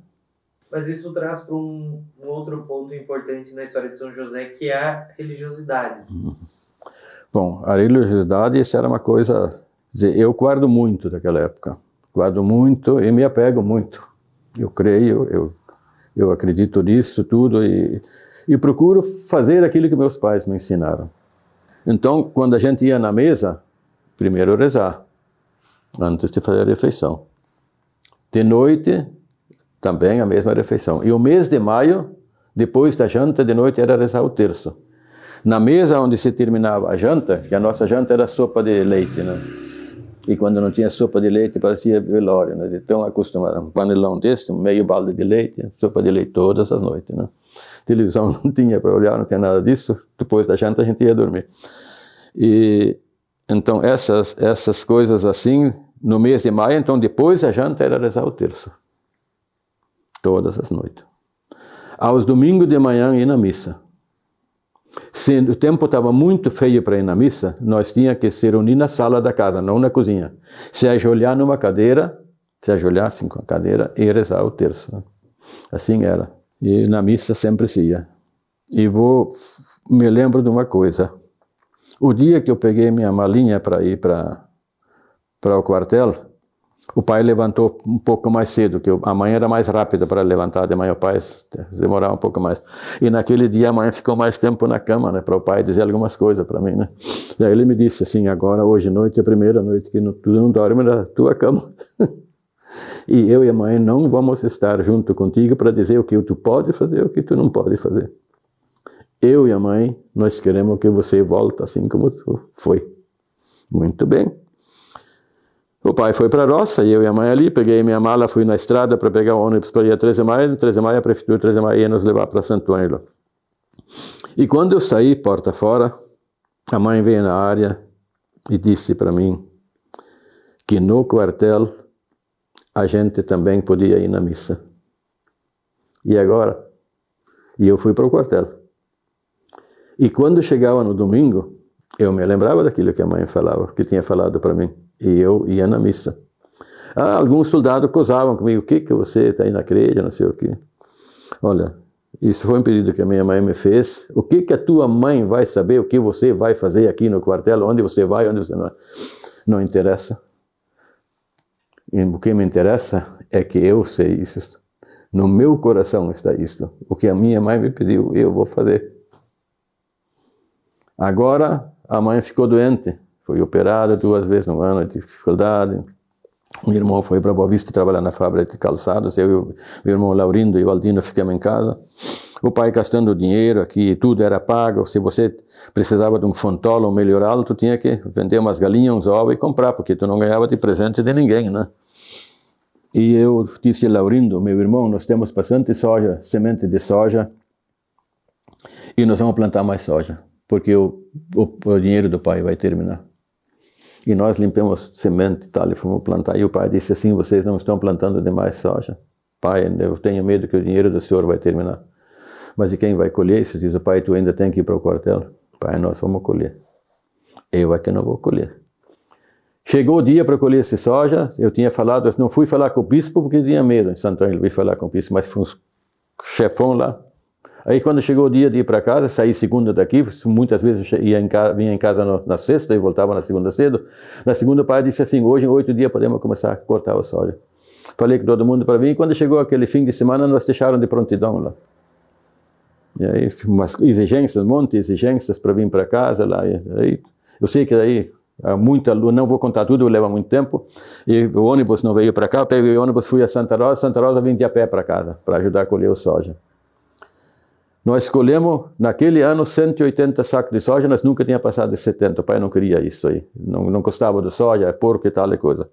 Mas isso traz para um outro ponto importante na história de São José, que é a religiosidade. Bom, a religiosidade, isso era uma coisa... Eu guardo muito daquela época. Guardo muito e me apego muito. Eu creio, eu acredito nisso tudo e procuro fazer aquilo que meus pais me ensinaram. Então, quando a gente ia na mesa, primeiro rezar, antes de fazer a refeição. De noite, também a mesma refeição. E o mês de maio, depois da janta, de noite era rezar o terço. Na mesa onde se terminava a janta, que a nossa janta era sopa de leite, né? E quando não tinha sopa de leite, parecia velório, né? De tão acostumado. Um panelão desse, meio balde de leite, sopa de leite todas as noites, né? Televisão não tinha para olhar, não tinha nada disso. Depois da janta a gente ia dormir. E então essas coisas assim, no mês de maio, então depois da janta era rezar o terço. Todas as noites. Aos domingos de manhã ir na missa. Se o tempo estava muito feio para ir na missa, nós tínhamos que se reunir na sala da casa, não na cozinha. Se ajoelhar numa cadeira, se ajoelhar assim com a cadeira e rezar o terço. Assim era. E na missa sempre se ia. E me lembro de uma coisa. O dia que eu peguei minha malinha para ir para o quartel, o pai levantou um pouco mais cedo, que a mãe era mais rápida para levantar, de manhã o pai demorava um pouco mais. E naquele dia a mãe ficou mais tempo na cama, né, para o pai dizer algumas coisas para mim, né. E aí ele me disse assim, agora, hoje noite é a primeira noite que tu não dorme na tua cama. E eu e a mãe não vamos estar junto contigo para dizer o que tu pode fazer e o que tu não pode fazer. Eu e a mãe, nós queremos que você volte assim como tu foi. Muito bem. O pai foi para a roça, e eu e a mãe ali, peguei minha mala, fui na estrada para pegar o ônibus para ir a 13 de maio, a prefeitura de 13 de maio ia nos levar para Santo Ângelo. E quando eu saí, porta fora, a mãe veio na área e disse para mim que no quartel a gente também podia ir na missa. E agora? E eu fui para o quartel. E quando chegava no domingo, eu me lembrava daquilo que a mãe falava, que tinha falado para mim. E eu ia na missa. Alguns soldados cosavam comigo, o que você está aí na igreja, não sei o quê. Olha, isso foi um pedido que a minha mãe me fez. O que a tua mãe vai saber, o que você vai fazer aqui no quartel, onde você vai, onde você não vai. Não interessa. E o que me interessa é que eu sei isso. No meu coração está isso. O que a minha mãe me pediu, eu vou fazer. Agora, a mãe ficou doente. Foi operada 2 vezes no ano, tive dificuldade. O irmão foi para Boa Vista trabalhar na fábrica de calçados. Eu e o meu irmão Laurindo e o Aldino ficamos em casa. O pai gastando dinheiro aqui, tudo era pago. Se você precisava de um fontola, um melhoral, tu tinha que vender umas galinhas, uns ovos e comprar, porque tu não ganhava de presente de ninguém, né? E eu disse a Laurindo, meu irmão, nós temos bastante soja, semente de soja, e nós vamos plantar mais soja, porque o dinheiro do pai vai terminar. E nós limpamos semente e tal, e fomos plantar. E o pai disse assim, vocês não estão plantando demais soja? Pai, eu tenho medo que o dinheiro do senhor vai terminar. Mas e quem vai colher isso? Diz o pai, tu ainda tem que ir para o quartel. Pai, nós vamos colher. Eu é que não vou colher. Chegou o dia para colher essa soja, eu tinha falado, eu não fui falar com o bispo porque tinha medo em Santo Ângelo, fui falar com o bispo, mas foi um chefão lá. Aí quando chegou o dia de ir para casa, saí segunda daqui, muitas vezes vinha em casa na sexta e voltava na segunda cedo. Na segunda o pai disse assim, hoje em 8 dias podemos começar a cortar a soja. Falei com todo mundo para vir, e quando chegou aquele fim de semana, nós deixaram de prontidão lá. E aí umas exigências, um monte de exigências para vir para casa lá. E aí, eu sei que aí muita luz, não vou contar tudo, leva muito tempo. E o ônibus não veio para cá, eu peguei o ônibus, fui a Santa Rosa vim de a pé para casa, para ajudar a colher o soja. Nós colhemos, naquele ano, 180 sacos de soja, nós nunca tínhamos passado de 70, o pai não queria isso aí, não gostava de soja, é porco e tal e coisa.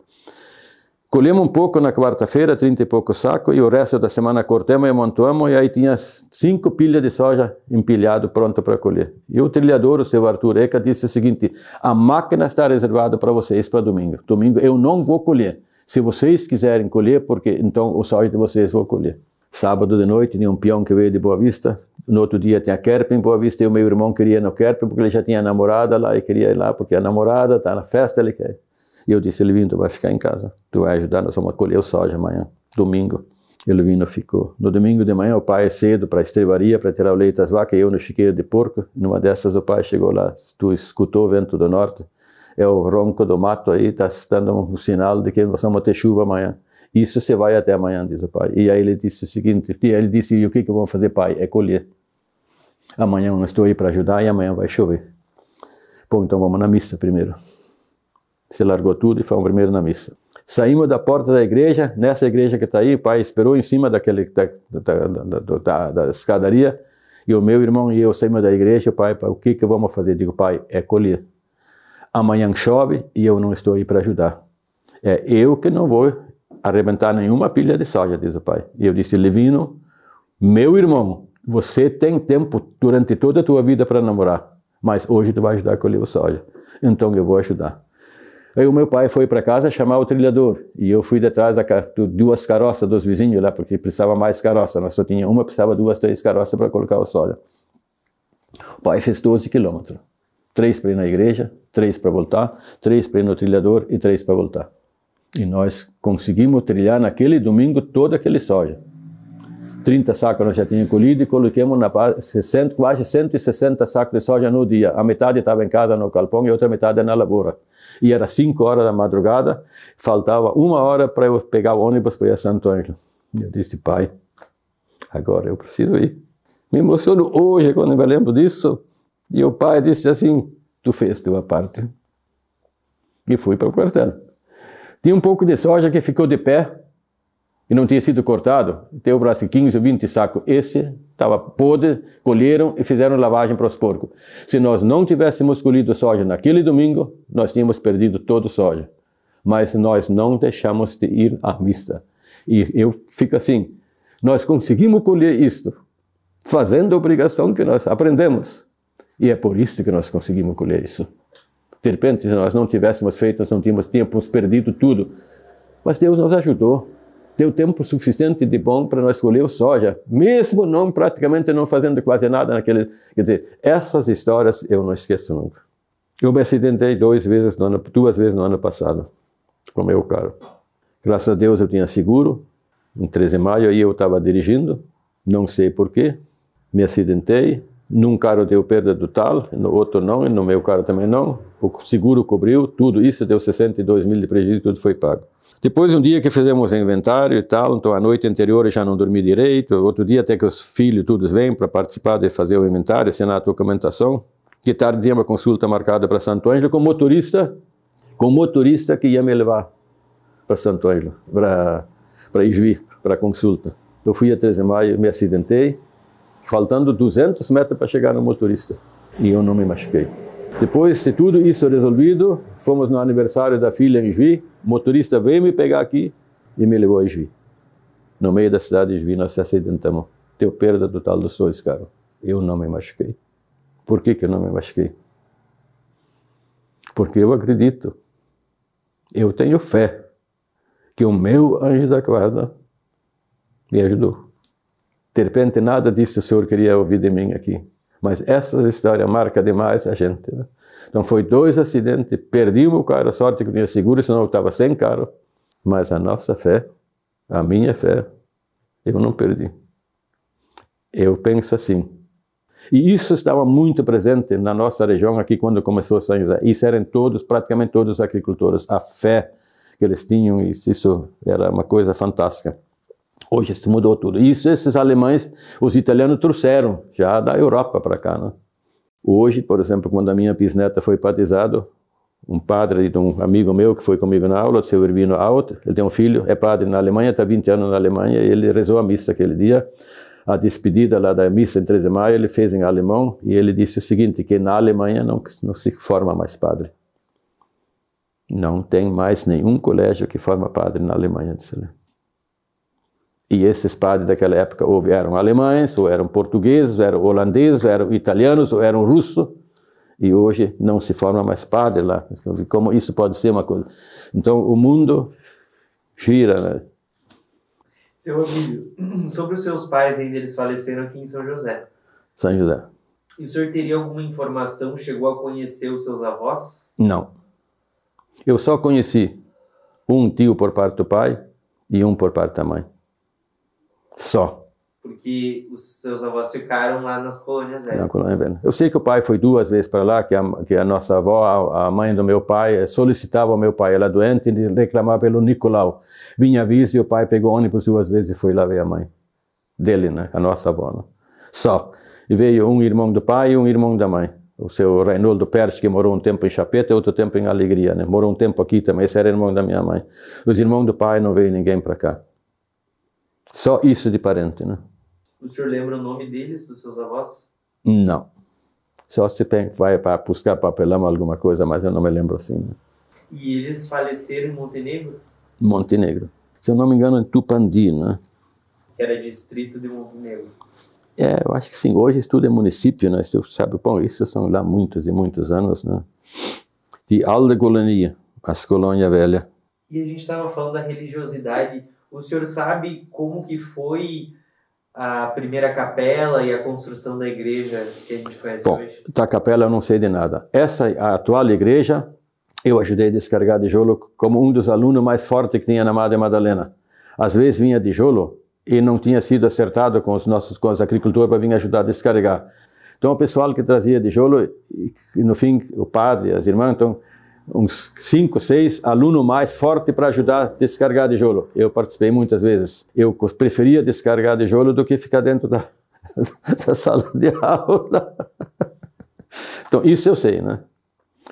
Colhemos um pouco na quarta-feira, 30 e poucos sacos, e o resto da semana cortamos e montamos, e aí tinha 5 pilhas de soja empilhado, pronto para colher. E o trilhador, o seu Arthur Eca, disse o seguinte, a máquina está reservada para vocês para domingo. Domingo eu não vou colher. Se vocês quiserem colher, porque então o soja de vocês vou colher. Sábado de noite, tinha um peão que veio de Boa Vista, No outro dia tinha Kerpen em Boa Vista, e o meu irmão queria ir no Kerpen porque ele já tinha namorada lá e queria ir lá porque a namorada está na festa, ele quer. E eu disse, Levino, tu vai ficar em casa, tu vai ajudar, nós vamos colher o soja amanhã, domingo. E o Levino ficou. No domingo de manhã, o pai cedo para a estrebaria, para tirar o leite das vacas, e eu no chiqueiro de porco. Numa dessas, o pai chegou lá, tu escutou o vento do norte, é o ronco do mato aí, está dando um sinal de que nós vamos ter chuva amanhã. Isso você vai até amanhã, diz o pai. E aí ele disse o seguinte, ele disse, e o que eu vou fazer, pai? É colher. Amanhã eu não estou aí para ajudar e amanhã vai chover. Bom, então vamos na missa primeiro. Se largou tudo e fomos primeiro na missa. Saímos da porta da igreja, nessa igreja que está aí, o pai esperou em cima da escadaria, e o meu irmão e eu saímos da igreja, o pai, o que vamos fazer? Digo, pai, é colher. Amanhã chove e eu não estou aí para ajudar. É eu que não vou arrebentar nenhuma pilha de soja, diz o pai. E eu disse, Levino, meu irmão, você tem tempo durante toda a tua vida para namorar, mas hoje tu vai ajudar a colher o soja. Então eu vou ajudar. Aí o meu pai foi para casa chamar o trilhador, e eu fui detrás de duas carroças dos vizinhos lá, porque precisava mais carroça, nós só tinha uma, precisava 2, 3 carroças para colocar o soja. O pai fez 12 quilômetros, 3 para ir na igreja, 3 para voltar, 3 para ir no trilhador e 3 para voltar. E nós conseguimos trilhar naquele domingo toda aquele soja. 30 sacos nós já tínhamos colhido e coloquemos quase 160 sacos de soja no dia. A metade estava em casa no galpão e a outra metade na lavoura. E era 5 horas da madrugada, faltava 1 hora para eu pegar o ônibus para ir a Santo Ângelo. Eu disse, pai, agora eu preciso ir. Me emociono hoje quando eu me lembro disso. E o pai disse assim, tu fez tua parte. E fui para o quartel. Tinha um pouco de soja que ficou de pé e não tinha sido cortado. Tem o braço 15 ou 20 sacos. Esse estava podre, colheram e fizeram lavagem para os porcos. Se nós não tivéssemos colhido soja naquele domingo, nós tínhamos perdido todo o soja. Mas nós não deixamos de ir à missa. E eu fico assim, nós conseguimos colher isto, fazendo a obrigação que nós aprendemos. E é por isso que nós conseguimos colher isso. De repente, se nós não tivéssemos feito, nós não tínhamos perdido tudo. Mas Deus nos ajudou. Deu tempo suficiente de bom para nós colher o soja, mesmo não praticamente não fazendo quase nada naquele... Quer dizer, essas histórias eu não esqueço nunca. Eu me acidentei 2 vezes no ano passado, com o meu carro. Graças a Deus eu tinha seguro, em 13 de maio, aí eu estava dirigindo, não sei porquê, me acidentei. Num carro deu perda total, no outro não, e no meu carro também não. O seguro cobriu tudo, isso deu 62 mil de prejuízo, tudo foi pago. Depois, um dia que fizemos o inventário e tal, então a noite anterior eu já não dormi direito, outro dia até que os filhos todos vêm para participar de fazer o inventário, assinar a documentação. De tarde tinha uma consulta marcada para Santo Ângelo com motorista que ia me levar para Santo Ângelo, para Ijuí, para a consulta. Eu fui a 13 de maio, me acidentei, faltando 200 metros para chegar no motorista. E eu não me machuquei. Depois de tudo isso resolvido, fomos no aniversário da filha em Juí. O motorista veio me pegar aqui e me levou a Juí. No meio da cidade de Juí, nós se acidentamos. Deu perda total dos 2 carros. Eu não me machuquei. Por que eu não me machuquei? Porque eu acredito. Eu tenho fé que o meu anjo da guarda me ajudou. De repente, nada disso o Senhor queria ouvir de mim aqui. Mas essas histórias marcam demais a gente. Né? Então, foi 2 acidentes, perdi o meu carro, a sorte que eu tinha seguro, senão eu estava sem carro. Mas a nossa fé, a minha fé, eu não perdi. Eu penso assim. E isso estava muito presente na nossa região aqui quando começou São José. Isso eram praticamente todos os agricultores. A fé que eles tinham, isso era uma coisa fantástica. Hoje isso mudou tudo. Isso esses alemães, os italianos trouxeram já da Europa para cá. Né? Hoje, por exemplo, quando a minha bisneta foi batizado, um padre de um amigo meu que foi comigo na aula, o seu Irvino Alt, ele tem um filho, é padre na Alemanha, está 20 anos na Alemanha, e ele rezou a missa aquele dia. A despedida lá da missa em 13 de maio, ele fez em alemão, e ele disse o seguinte, que na Alemanha não se forma mais padre. Não tem mais nenhum colégio que forma padre na Alemanha, disse ele. E esses padres daquela época ou eram alemães, ou eram portugueses, ou eram holandeses, ou eram italianos, ou eram russos. E hoje não se forma mais padre lá. Como isso pode ser uma coisa? Então o mundo gira, né? Seu Abílio, sobre os seus pais ainda, eles faleceram aqui em São José. São José. E o senhor teria alguma informação, chegou a conhecer os seus avós? Não. Eu só conheci um tio por parte do pai e um por parte da mãe. Só. Porque os seus avós ficaram lá nas colônias velhas. Na colônia velha. Eu sei que o pai foi 2 vezes para lá, que a nossa avó, a mãe do meu pai, solicitava ao meu pai, ela doente, e reclamava pelo Nicolau. Vinha aviso e o pai pegou ônibus 2 vezes e foi lá ver a mãe dele, né? A nossa avó. Né? Só. E veio um irmão do pai e um irmão da mãe. O seu Reinaldo Perch, que morou um tempo em Chapeta e outro tempo em Alegria, né? Morou um tempo aqui também, esse era irmão da minha mãe. Os irmãos do pai não veio ninguém para cá. Só isso de parente, né? O senhor lembra o nome deles, dos seus avós? Não. Só se vai para buscar papelão alguma coisa, mas eu não me lembro assim. Né? E eles faleceram em Montenegro? Montenegro. Se eu não me engano, em Tupandi, né? Que era distrito de Montenegro. Eu acho que sim. Hoje isso tudo é município, né? Você sabe, bom, isso são lá muitos e muitos anos, né? De Alde Colonia, as colônias velhas. E a gente estava falando da religiosidade. O senhor sabe como que foi a primeira capela e a construção da igreja que a gente conhece hoje? Da capela eu não sei de nada. A atual igreja, eu ajudei a descarregar tijolo como um dos alunos mais fortes que tinha na Madre Madalena. Às vezes vinha tijolo e não tinha sido acertado com os agricultores para vir ajudar a descarregar. Então o pessoal que trazia tijolo, e no fim o padre, as irmãs, então uns 5, 6 alunos mais fortes para ajudar a descarregar tijolo. Eu participei muitas vezes. Eu preferia descarregar tijolo do que ficar dentro da sala de aula. Então, isso eu sei, né?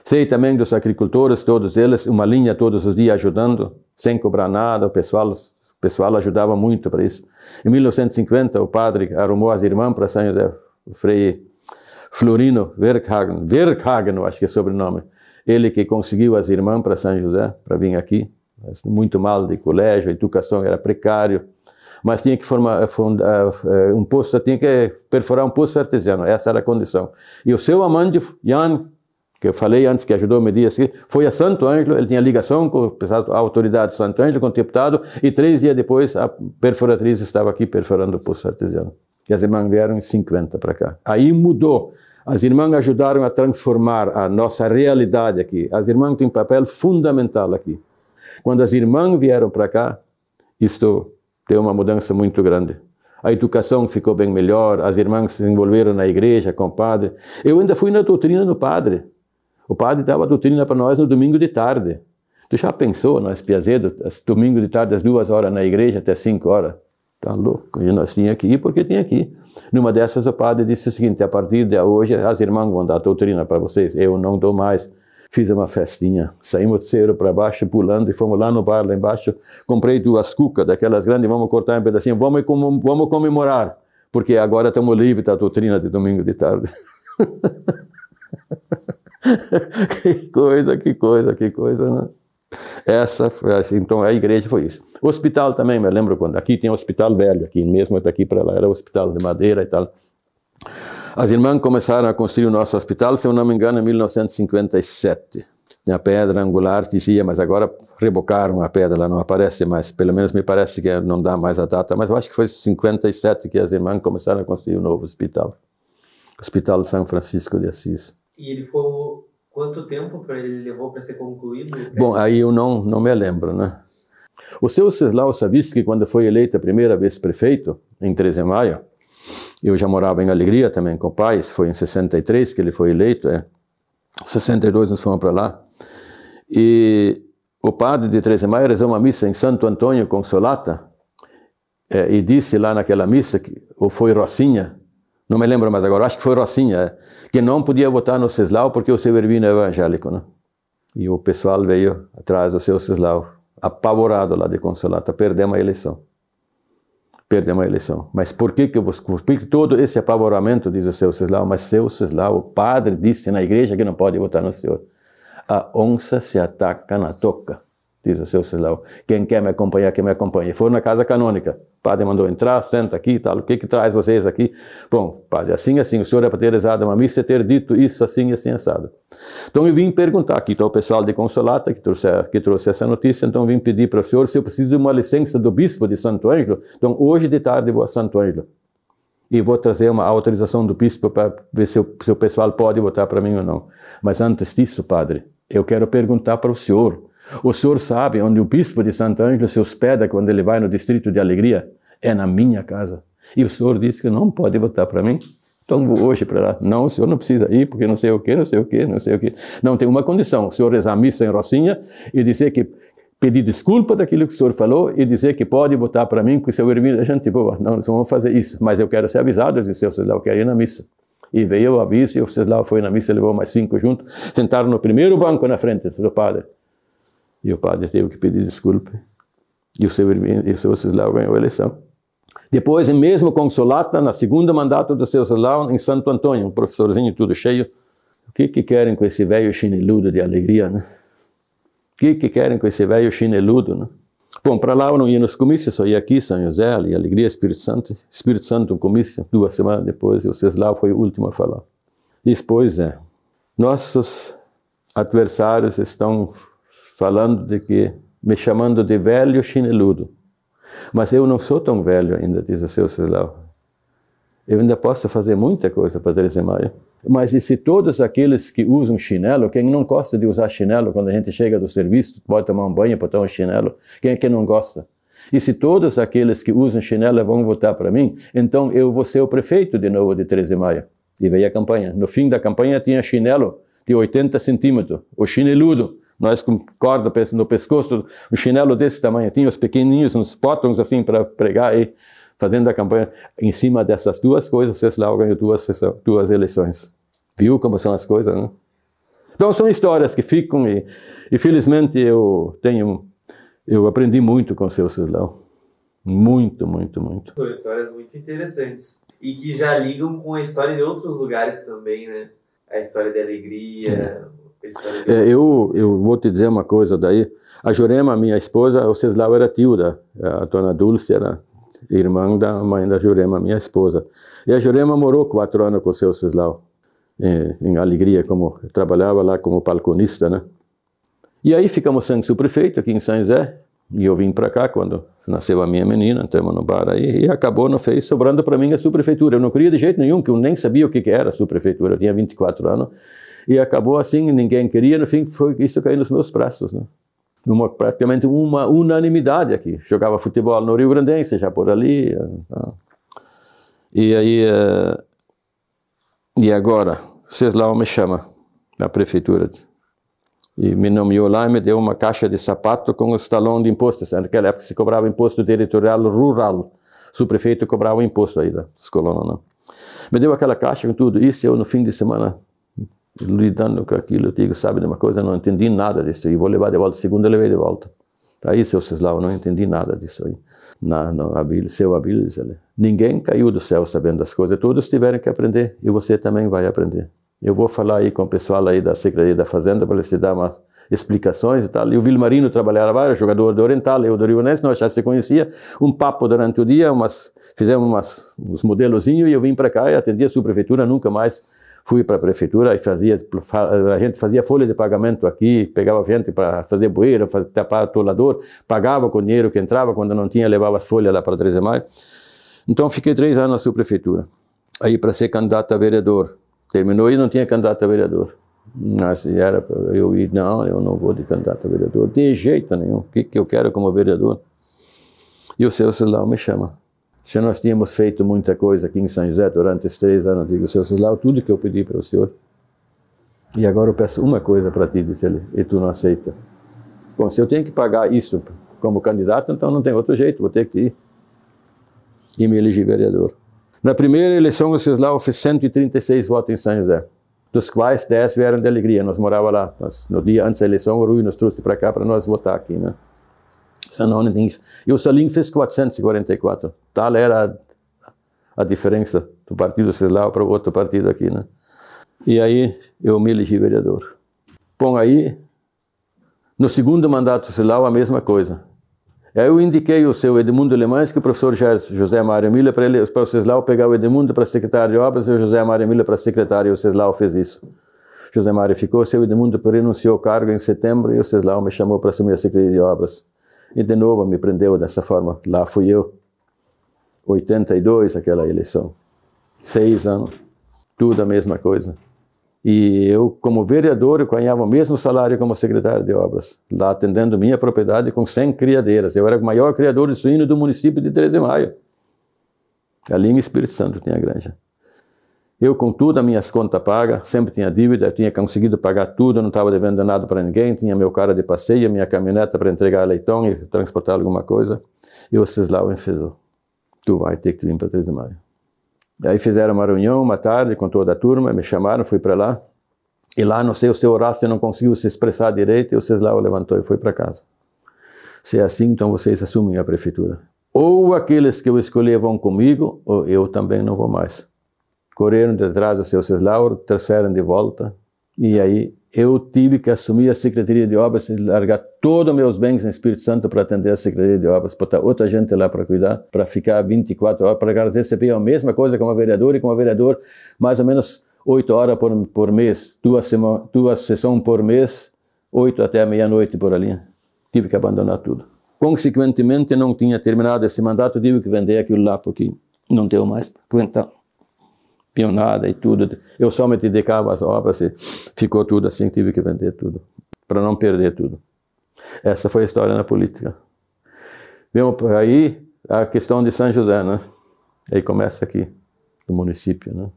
Sei também dos agricultores, todos eles, uma linha todos os dias ajudando, sem cobrar nada. O pessoal ajudava muito para isso. Em 1950, o padre arrumou as irmãs para São José, o Frei Florino Werkhagen, eu acho que é o sobrenome. Ele que conseguiu as irmãs para São José, para vir aqui, muito mal de colégio, a educação era precário, mas tinha que um poço, tinha que perfurar um poço artesiano, essa era a condição. E o seu amante, Jan, que eu falei antes, que ajudou me dias, foi a Santo Ângelo, ele tinha ligação com a autoridade de Santo Ângelo, com o deputado, e 3 dias depois a perfuratriz estava aqui perfurando o poço artesiano. E as irmãs vieram em 50 para cá. Aí mudou. As irmãs ajudaram a transformar a nossa realidade aqui. As irmãs têm um papel fundamental aqui. Quando as irmãs vieram para cá, isto deu uma mudança muito grande. A educação ficou bem melhor, as irmãs se envolveram na igreja com o padre. Eu ainda fui na doutrina do padre. O padre dava a doutrina para nós no domingo de tarde. Tu já pensou, nós, Piazedo, domingo de tarde, às 2 horas na igreja, até 5 horas? Tá louco, e nós tínhamos que ir porque tinha que ir. Numa dessas o padre disse o seguinte: a partir de hoje as irmãs vão dar a doutrina para vocês, eu não dou mais. Fiz uma festinha, saímos cedo para baixo, pulando, e fomos lá no bar, lá embaixo, comprei 2 cucas, daquelas grandes, vamos cortar um pedacinho, vamos comemorar, porque agora estamos livres da doutrina de domingo de tarde. que coisa, né? Essa foi assim, então a igreja foi isso. O hospital também, me lembro quando aqui tinha um hospital velho, aqui mesmo daqui para lá era um hospital de madeira e tal. As irmãs começaram a construir o nosso hospital, se eu não me engano, em 1957. A pedra angular dizia, mas agora rebocaram a pedra, ela não aparece mais, pelo menos me parece que não dá mais a data, mas eu acho que foi em 57 que as irmãs começaram a construir um novo hospital. Hospital de São Francisco de Assis. E ele foi... Quanto tempo ele levou para ser concluído? Bom, aí eu não me lembro, né? O seu Ceslau Saviski, quando foi eleito a primeira vez prefeito, em 13 de maio, eu já morava em Alegria também com o pai, foi em 63 que ele foi eleito, 62 nós fomos para lá, e o padre de 13 de maio rezou uma missa em Santo Antônio Consolata, e disse lá naquela missa, ou foi Rocinha, não me lembro mais agora, acho que foi Rocinha, que não podia votar no Ceslau porque o seu Ervino é evangélico, né? E o pessoal veio atrás do seu Ceslau, apavorado lá de Consolata, perdemos a eleição. Mas por que todo esse apavoramento, diz o seu Ceslau, mas seu Ceslau, o padre disse na igreja que não pode votar no senhor. A onça se ataca na toca, diz o seu Ceslau. Quem quer me acompanhar, que me acompanhe. Foi na casa canônica. O padre mandou entrar, senta aqui e tal. O que traz vocês aqui? Bom, padre, assim, o senhor é para ter rezado uma missa e ter dito isso assim, assado. Então eu vim perguntar, aqui está o pessoal de Consolata que trouxe essa notícia, então eu vim pedir para o senhor se eu preciso de uma licença do bispo de Santo Ângelo. Então hoje de tarde vou a Santo Ângelo. e vou trazer uma autorização do bispo para ver se o pessoal pode votar para mim ou não. Mas antes disso, padre, eu quero perguntar para o senhor. O senhor sabe onde o bispo de Santo Ângelo se hospeda quando ele vai no Distrito de Alegria? É na minha casa. E o senhor disse que não pode votar para mim? Então vou hoje para lá. Não, o senhor não precisa ir, porque não sei o quê, não sei o quê, não sei o quê. Não, tem uma condição. O senhor rezar a missa em Rocinha e dizer que pedir desculpa daquilo que o senhor falou e dizer que pode votar para mim, que o seu irmão é gente boa. Não, nós vamos fazer isso. Mas eu quero ser avisado. Eu disse, o Ceslau quer ir na missa. E veio o aviso, e o Ceslau foi na missa, levou mais 5 juntos, sentaram no primeiro banco na frente do padre. E o padre teve que pedir desculpa. E o seu Ceslau ganhou a eleição. Depois, mesmo Consolata, na segunda mandato do seu Ceslau, em Santo Antônio, um professorzinho tudo cheio. O que querem com esse velho chineludo de Alegria, né? O que querem com esse velho chineludo, né? Bom, para lá eu não ia nos comícios, só ia aqui, São José, ali, Alegria, Espírito Santo, um comício, 2 semanas depois, e o Ceslau foi o último a falar. Depois, nossos adversários estão falando de que, me chamando de velho chineludo. Mas eu não sou tão velho ainda, diz o seu Ceslau. Eu ainda posso fazer muita coisa para 13 de maio. Mas e se todos aqueles que usam chinelo, quem não gosta de usar chinelo quando a gente chega do serviço, pode tomar um banho, botar um chinelo, quem é que não gosta? E se todos aqueles que usam chinelo vão votar para mim, então eu vou ser o prefeito de novo de 13 de maio. E veio a campanha. No fim da campanha tinha chinelo de 80 centímetros, o chineludo. Nós com corda no pescoço, um chinelo desse tamanho, tinha os pequenininhos, uns botões assim para pregar e fazendo a campanha. Em cima dessas duas coisas, Ceslau ganhou duas eleições. Viu como são as coisas, né? Então são histórias que ficam e felizmente eu aprendi muito com o seu Ceslau. Muito, muito, muito. São histórias muito interessantes e que já ligam com a história de outros lugares também, né? A história de Alegria... Eu vou te dizer uma coisa daí. A Jurema, minha esposa, o Ceslau era tio a dona Dulce era irmã da mãe da Jurema, minha esposa. E a Jurema morou 4 anos com o seu Ceslau, em Alegria, trabalhava lá como balconista, né? E aí ficamos sem subprefeito aqui em São José, e eu vim para cá quando nasceu a minha menina, entramos no bar aí, e acabou, não fez, sobrando para mim a subprefeitura. Eu não queria de jeito nenhum, que eu nem sabia o que era a subprefeitura, eu tinha 24 anos. E acabou assim, ninguém queria, no fim foi isso caiu nos meus braços, né? Praticamente uma unanimidade aqui. Jogava futebol no Rio Grandense, já por ali. E aí, e agora, Ceslau me chama da prefeitura. E me nomeou lá e me deu uma caixa de sapato com os talões de imposto. Naquela época se cobrava imposto territorial rural. O prefeito cobrava o imposto aí das colonas, não? Me deu aquela caixa com tudo isso, eu no fim de semana... lidando com aquilo, eu digo, sabe de uma coisa, não entendi nada disso, e vou levar de volta, segunda eu levei de volta. Aí, seu Ceslau, não entendi nada disso aí. Seu Abílio, ninguém caiu do céu sabendo das coisas, todos tiveram que aprender, e você também vai aprender. Eu vou falar aí com o pessoal aí da Secretaria da Fazenda, para eles te dar umas explicações e tal. E o Vilmarino trabalhava lá, era jogador do Oriental, eu do Rio Grande, nós já se conhecia, um papo durante o dia, fizemos uns modelozinhos, e eu vim para cá e atendi a subprefeitura, nunca mais fui para a prefeitura e a gente fazia folha de pagamento aqui, pegava gente para fazer bueiro, tapar atolador, pagava com o dinheiro que entrava, quando não tinha, levava as folhas lá para 13 de maio. Então fiquei 3 anos na subprefeitura. Aí para ser candidato a vereador. Terminou e não tinha candidato a vereador. Mas era para eu ir, não, eu não vou de candidato a vereador, de jeito nenhum. O que eu quero como vereador? E o seu Ceslau me chama. Se nós tínhamos feito muita coisa aqui em São José durante esses 3 anos, digo, seu Ceslau, tudo que eu pedi para o senhor. E agora eu peço uma coisa para ti, disse ele, e tu não aceita. Bom, se eu tenho que pagar isso como candidato, então não tem outro jeito, vou ter que ir. E me elegi vereador. Na primeira eleição, o Ceslau fez 136 votos em São José, dos quais 10 vieram de Alegria. Nós morávamos lá. No dia antes da eleição, o Rui nos trouxe para cá para nós votar aqui, né? E o Salim fez 444. Tal era a diferença do partido Ceslau para o outro partido aqui, né? E aí eu me elegi vereador. Bom, aí, no segundo mandato do Ceslau, a mesma coisa. Aí eu indiquei o seu Edmundo Lemães, que o professor José Mário Miller, para o Ceslau pegar o Edmundo para secretário de obras e o José Mário Miller para secretário, e o Ceslau fez isso. José Mário ficou, o seu Edmundo renunciou ao cargo em setembro e o Ceslau me chamou para assumir a secretaria de obras. E de novo me prendeu dessa forma. Lá fui eu, 82, aquela eleição. 6 anos, tudo a mesma coisa. E eu, como vereador, eu ganhava o mesmo salário como secretário de obras, lá atendendo minha propriedade com 100 criadeiras. Eu era o maior criador de suíno do município de 13 de Maio. Ali em Espírito Santo tinha granja. Eu, com tudo, as minhas contas pagas, sempre tinha dívida, eu tinha conseguido pagar tudo, não estava devendo nada para ninguém, tinha meu carro de passeio, minha caminhoneta para entregar leitão e transportar alguma coisa. E o Cislau me fez, tu vai ter que vir para 13 de Maio. E aí fizeram uma reunião, uma tarde, com toda a turma, me chamaram, fui para lá. E lá, não sei, o seu Horácio não conseguiu se expressar direito, e o Cislau levantou e foi para casa. Se é assim, então vocês assumem a prefeitura. Ou aqueles que eu escolhi vão comigo, ou eu também não vou mais. Correram detrás do seu Cislau, trouxeram de volta, e aí eu tive que assumir a Secretaria de Obras e largar todos os meus bens em Espírito Santo para atender a Secretaria de Obras, botar outra gente lá para cuidar, para ficar 24 horas, para receber a mesma coisa como vereador, e como vereador mais ou menos 8 horas por mês, duas sessões por mês, 8 até a meia-noite por ali. Tive que abandonar tudo. Consequentemente, não tinha terminado esse mandato, tive que vender aquilo lá, porque não deu mais para aguentar. Pionada e tudo. Eu só me dedicava às obras e ficou tudo assim, tive que vender tudo, para não perder tudo. Essa foi a história na política. Vemos aí a questão de São José, né? Aí começa aqui, no município, né?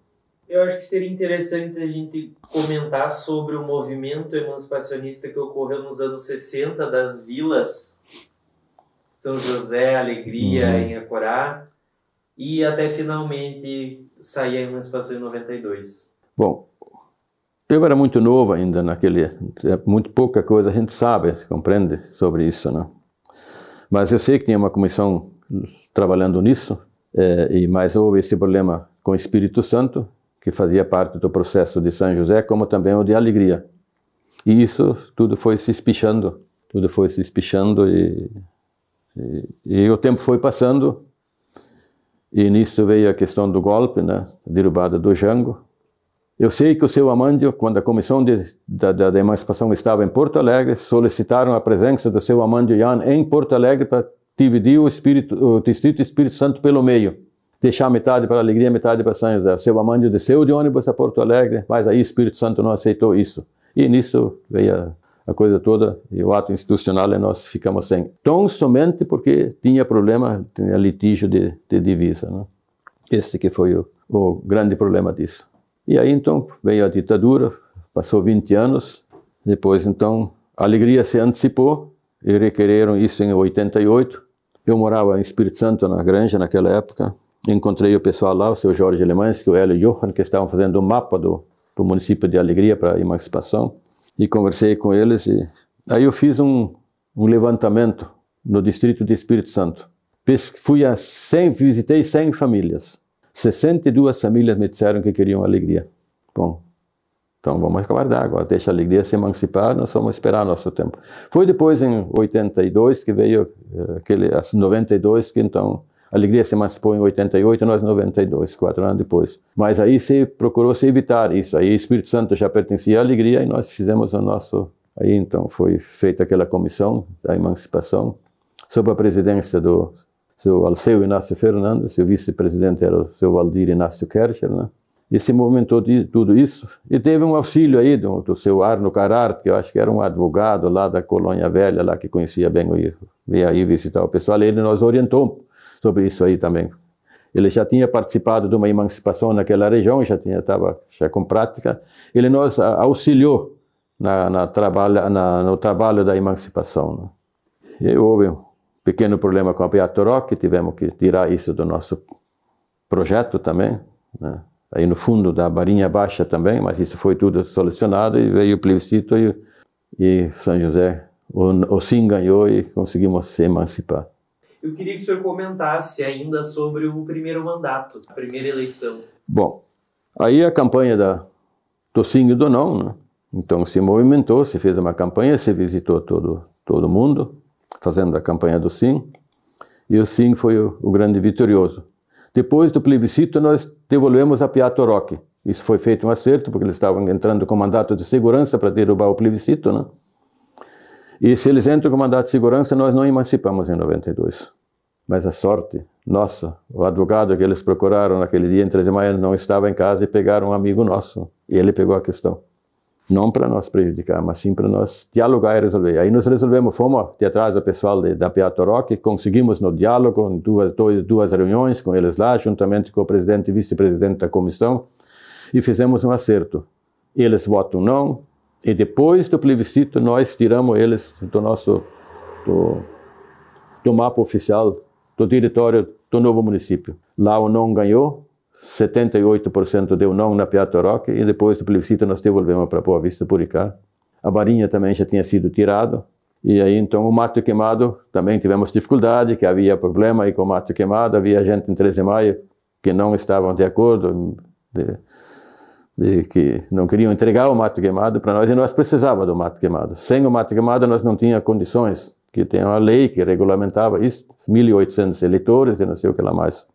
Eu acho que seria interessante a gente comentar sobre o movimento emancipacionista que ocorreu nos anos 60 das vilas São José, Alegria, em Acorá, e até finalmente sair a emancipação em 92. Bom, eu era muito novo ainda muito pouca coisa a gente sabe, compreende sobre isso, né? Mas eu sei que tinha uma comissão trabalhando nisso, mas houve esse problema com o Espírito Santo, que fazia parte do processo de São José, como também o de Alegria. E isso tudo foi se espichando, e o tempo foi passando, e nisso veio a questão do golpe, né, a derrubada do Jango. Eu sei que o seu Amândio, quando a comissão da emancipação estava em Porto Alegre, solicitaram a presença do seu Amândio Jan em Porto Alegre para dividir o distrito Espírito Santo pelo meio. Deixar metade para a Alegria, metade para São José. O seu Amândio desceu de ônibus a Porto Alegre, mas aí o Espírito Santo não aceitou isso. E nisso veio a coisa toda, e o ato institucional, e nós ficamos sem. Tão somente porque tinha problema, tinha litígio de divisa, né? Esse que foi o grande problema disso. E aí então veio a ditadura, passou 20 anos, depois então a Alegria se antecipou, e requereram isso em 88. Eu morava em Espírito Santo, na granja, naquela época. Encontrei o pessoal lá, o seu Jorge Alemães, o Hélio Johan, que estavam fazendo um mapa do município de Alegria para a emancipação. E conversei com eles, e aí eu fiz um levantamento no distrito de Espírito Santo. Visitei 100 famílias. 62 famílias me disseram que queriam Alegria. Bom, então vamos aguardar agora, deixa a Alegria se emancipar, nós vamos esperar nosso tempo. Foi depois, em 82, que veio as 92, que então a Alegria se emancipou em 88, nós em 92, 4 anos depois. Mas aí procurou se evitar isso. Aí o Espírito Santo já pertencia à Alegria e nós fizemos o nosso... Aí então foi feita aquela comissão da emancipação, sob a presidência do seu Alceu Inácio Fernandes, e o vice-presidente era o seu Valdir Inácio Kercher, né? E se movimentou tudo isso. E teve um auxílio aí do seu Arno Carrart, que eu acho que era um advogado lá da Colônia Velha, lá que conhecia bem, veio aí visitar o pessoal, e ele nos orientou sobre isso aí também. Ele já tinha participado de uma emancipação naquela região, estava com prática. Ele nos auxiliou no trabalho da emancipação, né? E houve um pequeno problema com a Piatoró, tivemos que tirar isso do nosso projeto também, né? Aí no fundo da Barinha Baixa também, mas isso foi tudo solucionado e veio o plebiscito e São José, o Sim ganhou e conseguimos se emancipar. Eu queria que o senhor comentasse ainda sobre o primeiro mandato, a primeira eleição. Bom, aí a campanha do sim e do não, né? Então se movimentou, se fez uma campanha, se visitou todo mundo, fazendo a campanha do sim, e o sim foi o grande vitorioso. Depois do plebiscito, nós devolvemos a Piatoroc. Isso foi feito um acerto, porque eles estavam entrando com mandato de segurança para derrubar o plebiscito, né? E se eles entram com mandato de segurança, nós não emancipamos em 92. Mas a sorte nossa, o advogado que eles procuraram naquele dia em 13 de maio não estava em casa e pegaram um amigo nosso. E ele pegou a questão. Não para nós prejudicar, mas sim para nós dialogar e resolver. Aí nós resolvemos, fomos de atrás do pessoal da Piatto Rocchi, conseguimos no diálogo, em duas reuniões com eles lá, juntamente com o presidente e vice-presidente da comissão, e fizemos um acerto. Eles votam não, e depois do plebiscito nós tiramos eles do mapa oficial do diretório do novo município. Lá o não ganhou, 78% deu não na Piatto Rocchi, e depois do plebiscito nós devolvemos para Boa Vista Puricá. A Barinha também já tinha sido tirado, e aí então o Mato Queimado também tivemos dificuldade, que havia problema aí com o Mato Queimado, havia gente em 13 de maio que não estavam de acordo, que não queriam entregar o Mato Queimado para nós, e nós precisávamos do Mato Queimado. Sem o Mato Queimado nós não tínhamos condições, que tem uma lei que regulamentava isso, 1.800 eleitores e não sei o que lá mais.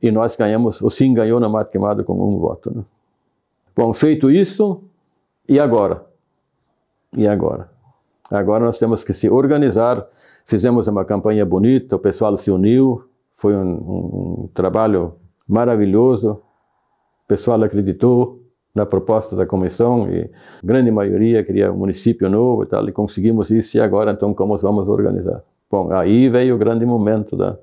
E nós ganhamos, o Sim ganhou no Mato Queimado com 1 voto. Né? Bom, feito isso, e agora? E agora? Agora nós temos que se organizar, fizemos uma campanha bonita, o pessoal se uniu, foi um trabalho maravilhoso, o pessoal acreditou na proposta da comissão, e a grande maioria queria um município novo e tal, e conseguimos isso, e agora então como vamos organizar? Bom, aí veio o grande momento da...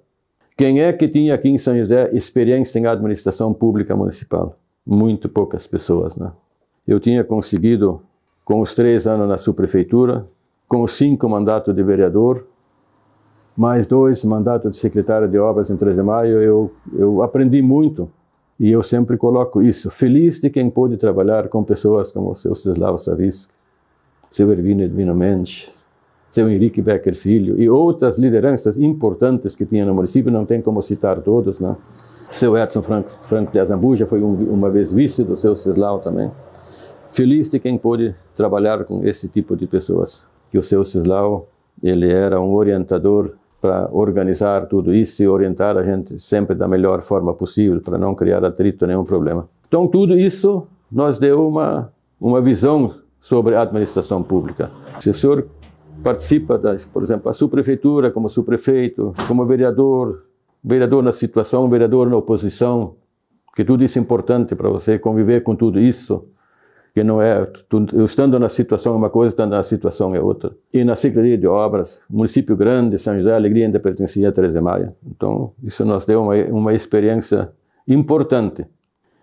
Quem é que tinha aqui em São José experiência em administração pública municipal? Muito poucas pessoas, né? Eu tinha conseguido, com os 3 anos na subprefeitura, com os 5 mandatos de vereador, mais 2 mandatos de secretário de obras em 13 de maio, eu aprendi muito. E eu sempre coloco isso, feliz de quem pôde trabalhar com pessoas como o seu Ceslavo Savisk, seu Ervino Edvino Mendes, seu Henrique Becker Filho, e outras lideranças importantes que tinha no município, não tem como citar todos, né? Seu Edson Franco de Azambuja foi uma vez vice do seu Ceslavo também. Feliz de quem pôde trabalhar com esse tipo de pessoas. Que o seu Ceslavo, ele era um orientador para organizar tudo isso e orientar a gente sempre da melhor forma possível, para não criar atrito, nenhum problema. Então, tudo isso nos deu uma visão sobre a administração pública. Se o senhor participa, por exemplo, a subprefeitura como subprefeito, como vereador na situação, vereador na oposição, que tudo isso é importante para você conviver com tudo isso, que não é, estando na situação é uma coisa, estando na situação é outra. E na Secretaria de Obras, município grande, São José, Alegria ainda pertencia a 13 de maio. Então, isso nos deu uma experiência importante.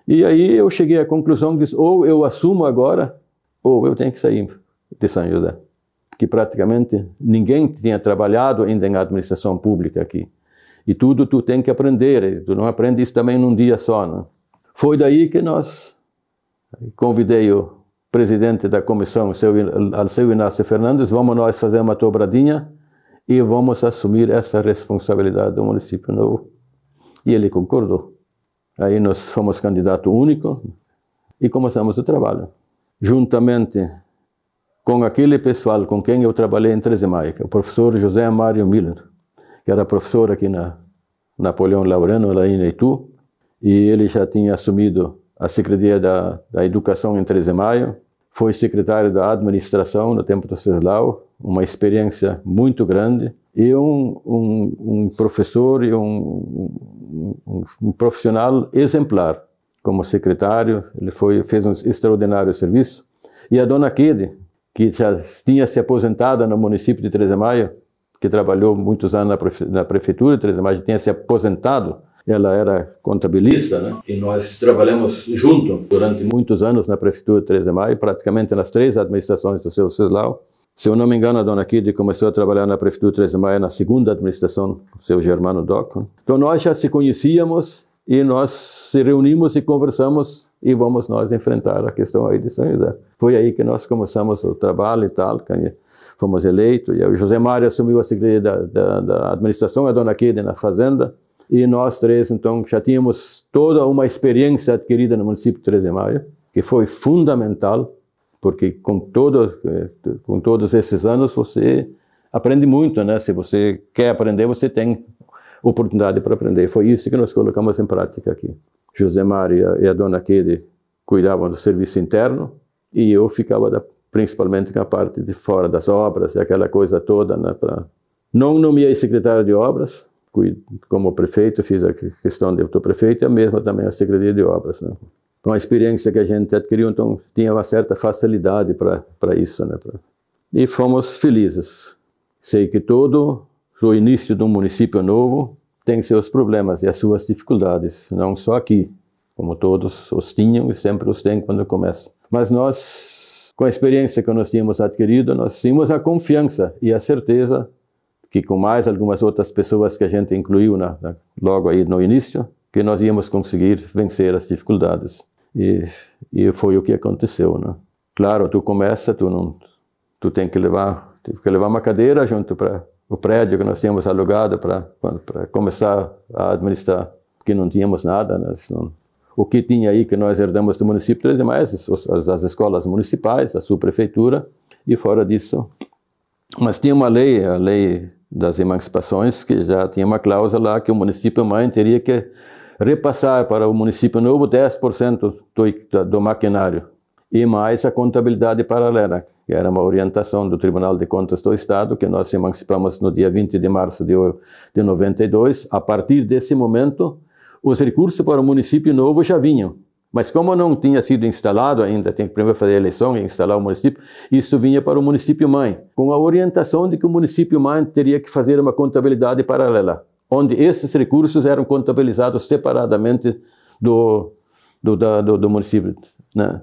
E aí eu cheguei à conclusão que ou eu assumo agora, ou eu tenho que sair de São José. Que praticamente ninguém tinha trabalhado ainda em administração pública aqui. E tudo tu tem que aprender, e tu não aprende isso também num dia só. Né? Foi daí que convidei o presidente da comissão, Alceu Inácio Fernandes, vamos nós fazer uma dobradinha e vamos assumir essa responsabilidade do município novo. E ele concordou. Aí nós fomos candidato único e começamos o trabalho. Juntamente com aquele pessoal com quem eu trabalhei em 13 de maio, que é o professor José Mário Miller, que era professor aqui na Napoleão Laureno, lá em Itu, e ele já tinha assumido a Secretaria da Educação em 13 de maio, foi secretário da Administração no tempo do Ceslau, uma experiência muito grande, e um professor e um profissional exemplar. Como secretário, ele fez um extraordinário serviço. E a dona Kede, que já tinha se aposentado no município de 13 de maio, que trabalhou muitos anos na prefeitura de 13 de maio, já tinha se aposentado. Ela era contabilista, né? E nós trabalhamos junto durante muitos anos na prefeitura de 13 de maio, praticamente nas 3 administrações do seu Ceslau. Se eu não me engano, a dona Kide começou a trabalhar na prefeitura de 13 de maio na 2ª administração do seu Germano Docon. Então nós já se conhecíamos e nós se reunimos e conversamos e vamos nós enfrentar a questão aí de São José. Foi aí que nós começamos o trabalho e tal, fomos eleitos, e o José Mário assumiu a secretaria da administração, a dona Kide na fazenda. E nós 3, então, já tínhamos toda uma experiência adquirida no município de 13 de maio, que foi fundamental, porque com todos esses anos você aprende muito, né? Se você quer aprender, você tem oportunidade para aprender. Foi isso que nós colocamos em prática aqui. José Mário e a dona Kede cuidavam do serviço interno, e eu ficava principalmente na parte de fora das obras, e aquela coisa toda, né? Não nomeei secretário de obras, como prefeito, fiz a questão de autoprefeito e a mesma também a Secretaria de Obras, né? Com a experiência que a gente adquiriu, então tinha uma certa facilidade para isso, né? E fomos felizes. Sei que todo o início de um município novo tem seus problemas e as suas dificuldades, não só aqui, como todos os tinham e sempre os têm quando começa. Mas nós, com a experiência que nós tínhamos adquirido, nós tínhamos a confiança e a certeza que com mais algumas outras pessoas que a gente incluiu logo aí no início, que nós íamos conseguir vencer as dificuldades. E foi o que aconteceu, né? Claro, tu começa, tu tem que levar uma cadeira junto para o prédio que nós tínhamos alugado para começar a administrar, porque não tínhamos nada, né? O que tinha aí que nós herdamos do município 13 de Maio, as escolas municipais, a subprefeitura, e fora disso. Mas tinha uma lei, a lei das emancipações, que já tinha uma cláusula lá que o município mãe teria que repassar para o município novo 10% do maquinário e mais a contabilidade paralela, que era uma orientação do Tribunal de Contas do Estado, que nós emancipamos no dia 20 de março de 92. A partir desse momento, os recursos para o município novo já vinham. Mas como não tinha sido instalado ainda, tem que primeiro fazer a eleição e instalar o município, isso vinha para o município mãe, com a orientação de que o município mãe teria que fazer uma contabilidade paralela, onde esses recursos eram contabilizados separadamente do município, né?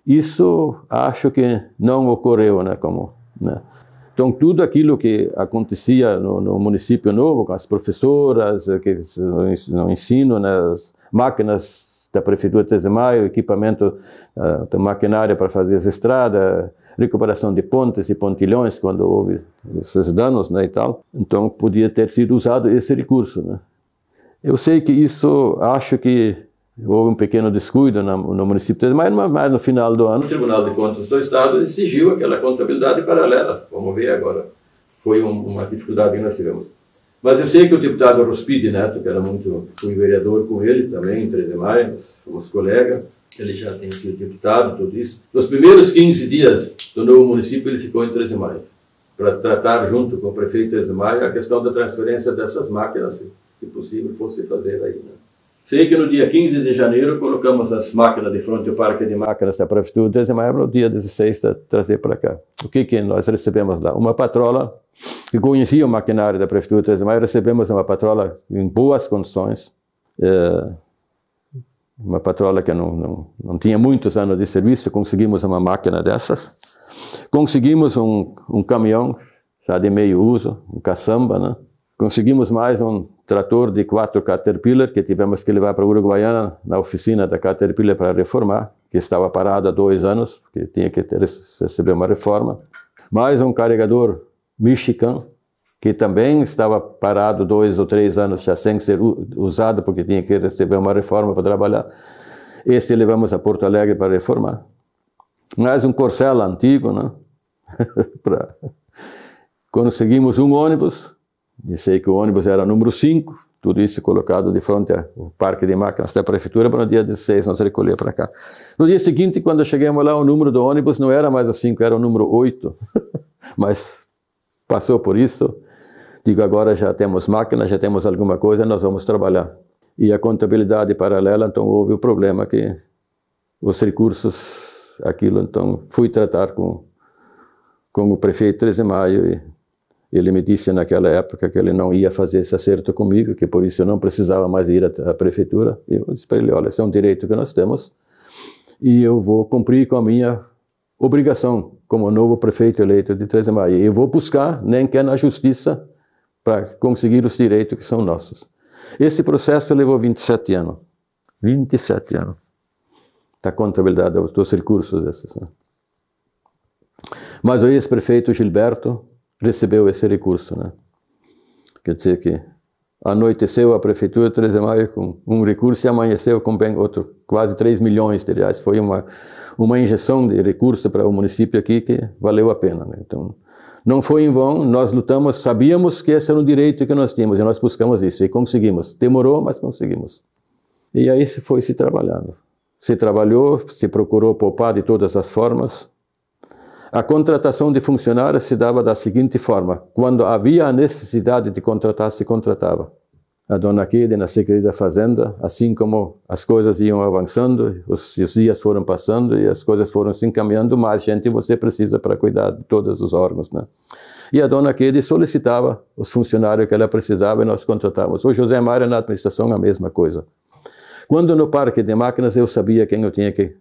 Isso acho que não ocorreu, né? Então, tudo aquilo que acontecia no município novo, com as professoras, no ensino, nas máquinas da Prefeitura de 13 de Maio, equipamento da maquinária para fazer as estradas, recuperação de pontes e pontilhões, quando houve esses danos, né, e tal. Então, podia ter sido usado esse recurso, né? Eu sei que isso, acho que houve um pequeno descuido no município de 13 de Maio, mas no final do ano, o Tribunal de Contas do Estado exigiu aquela contabilidade paralela. Vamos ver agora. Foi uma dificuldade que nós tivemos. Mas eu sei que o deputado Rospide Neto, que era fui vereador com ele também, em 13 de Maio, nós fomos colegas, ele já tem sido deputado, tudo isso. Nos primeiros 15 dias do novo município, ele ficou em 13 de Maio, para tratar, junto com o prefeito de 13 de Maio, a questão da transferência dessas máquinas, se possível fosse fazer aí, né? Sei que no dia 15 de janeiro colocamos as máquinas de frente ao parque de máquinas da Prefeitura de 13 de Maio, no dia 16 trazer para cá. O que nós recebemos lá? Uma patrola que conhecia o maquinário da Prefeitura de 13 de Maio, recebemos uma patrola em boas condições, uma patrola que não tinha muitos anos de serviço, conseguimos uma máquina dessas, conseguimos um caminhão já de meio uso, um caçamba, né? Conseguimos mais um trator de 4 Caterpillar, que tivemos que levar para a Uruguaiana, na oficina da Caterpillar para reformar, que estava parado há 2 anos, porque tinha que receber uma reforma. Mais um carregador Michigan, que também estava parado 2 ou 3 anos já sem ser usado, porque tinha que receber uma reforma para trabalhar. Esse levamos a Porto Alegre para reformar. Mais um Corcel antigo, né? Conseguimos um ônibus. E sei que o ônibus era número 5, tudo isso colocado de frente ao parque de máquinas da prefeitura, para no dia 16 nós recolher para cá. No dia seguinte, quando chegamos lá, o número do ônibus não era mais o 5, era o número 8. Mas passou por isso. Digo, agora já temos máquina, já temos alguma coisa, nós vamos trabalhar. E a contabilidade paralela, então houve o problema que os recursos, aquilo, então fui tratar com o prefeito 13 de Maio e ele me disse naquela época que ele não ia fazer esse acerto comigo, que por isso eu não precisava mais ir à prefeitura. E eu disse para ele, olha, esse é um direito que nós temos e eu vou cumprir com a minha obrigação como novo prefeito eleito de 13 de Maio. E eu vou buscar, nem que é na justiça, para conseguir os direitos que são nossos. Esse processo levou 27 anos. 27 anos. Da contabilidade dos recursos desses, né? Mas o ex-prefeito Gilberto recebeu esse recurso, né? Quer dizer que anoiteceu a prefeitura de 13 de Maio com um recurso e amanheceu com bem outro, quase 3 milhões de reais. Foi uma injeção de recurso para o município aqui que valeu a pena, né? Então, não foi em vão, nós lutamos, sabíamos que esse era um direito que nós tínhamos e nós buscamos isso e conseguimos. Demorou, mas conseguimos. E aí se foi se trabalhando. Se trabalhou, se procurou poupar de todas as formas. A contratação de funcionários se dava da seguinte forma: quando havia a necessidade de contratar, se contratava. a dona Quede na Secretaria da Fazenda, assim como as coisas iam avançando, os dias foram passando e as coisas foram se encaminhando, mais gente você precisa para cuidar de todos os órgãos, né? E a dona Quede solicitava os funcionários que ela precisava e nós contratávamos. O José Mário na administração a mesma coisa. Quando no parque de máquinas eu sabia quem eu tinha que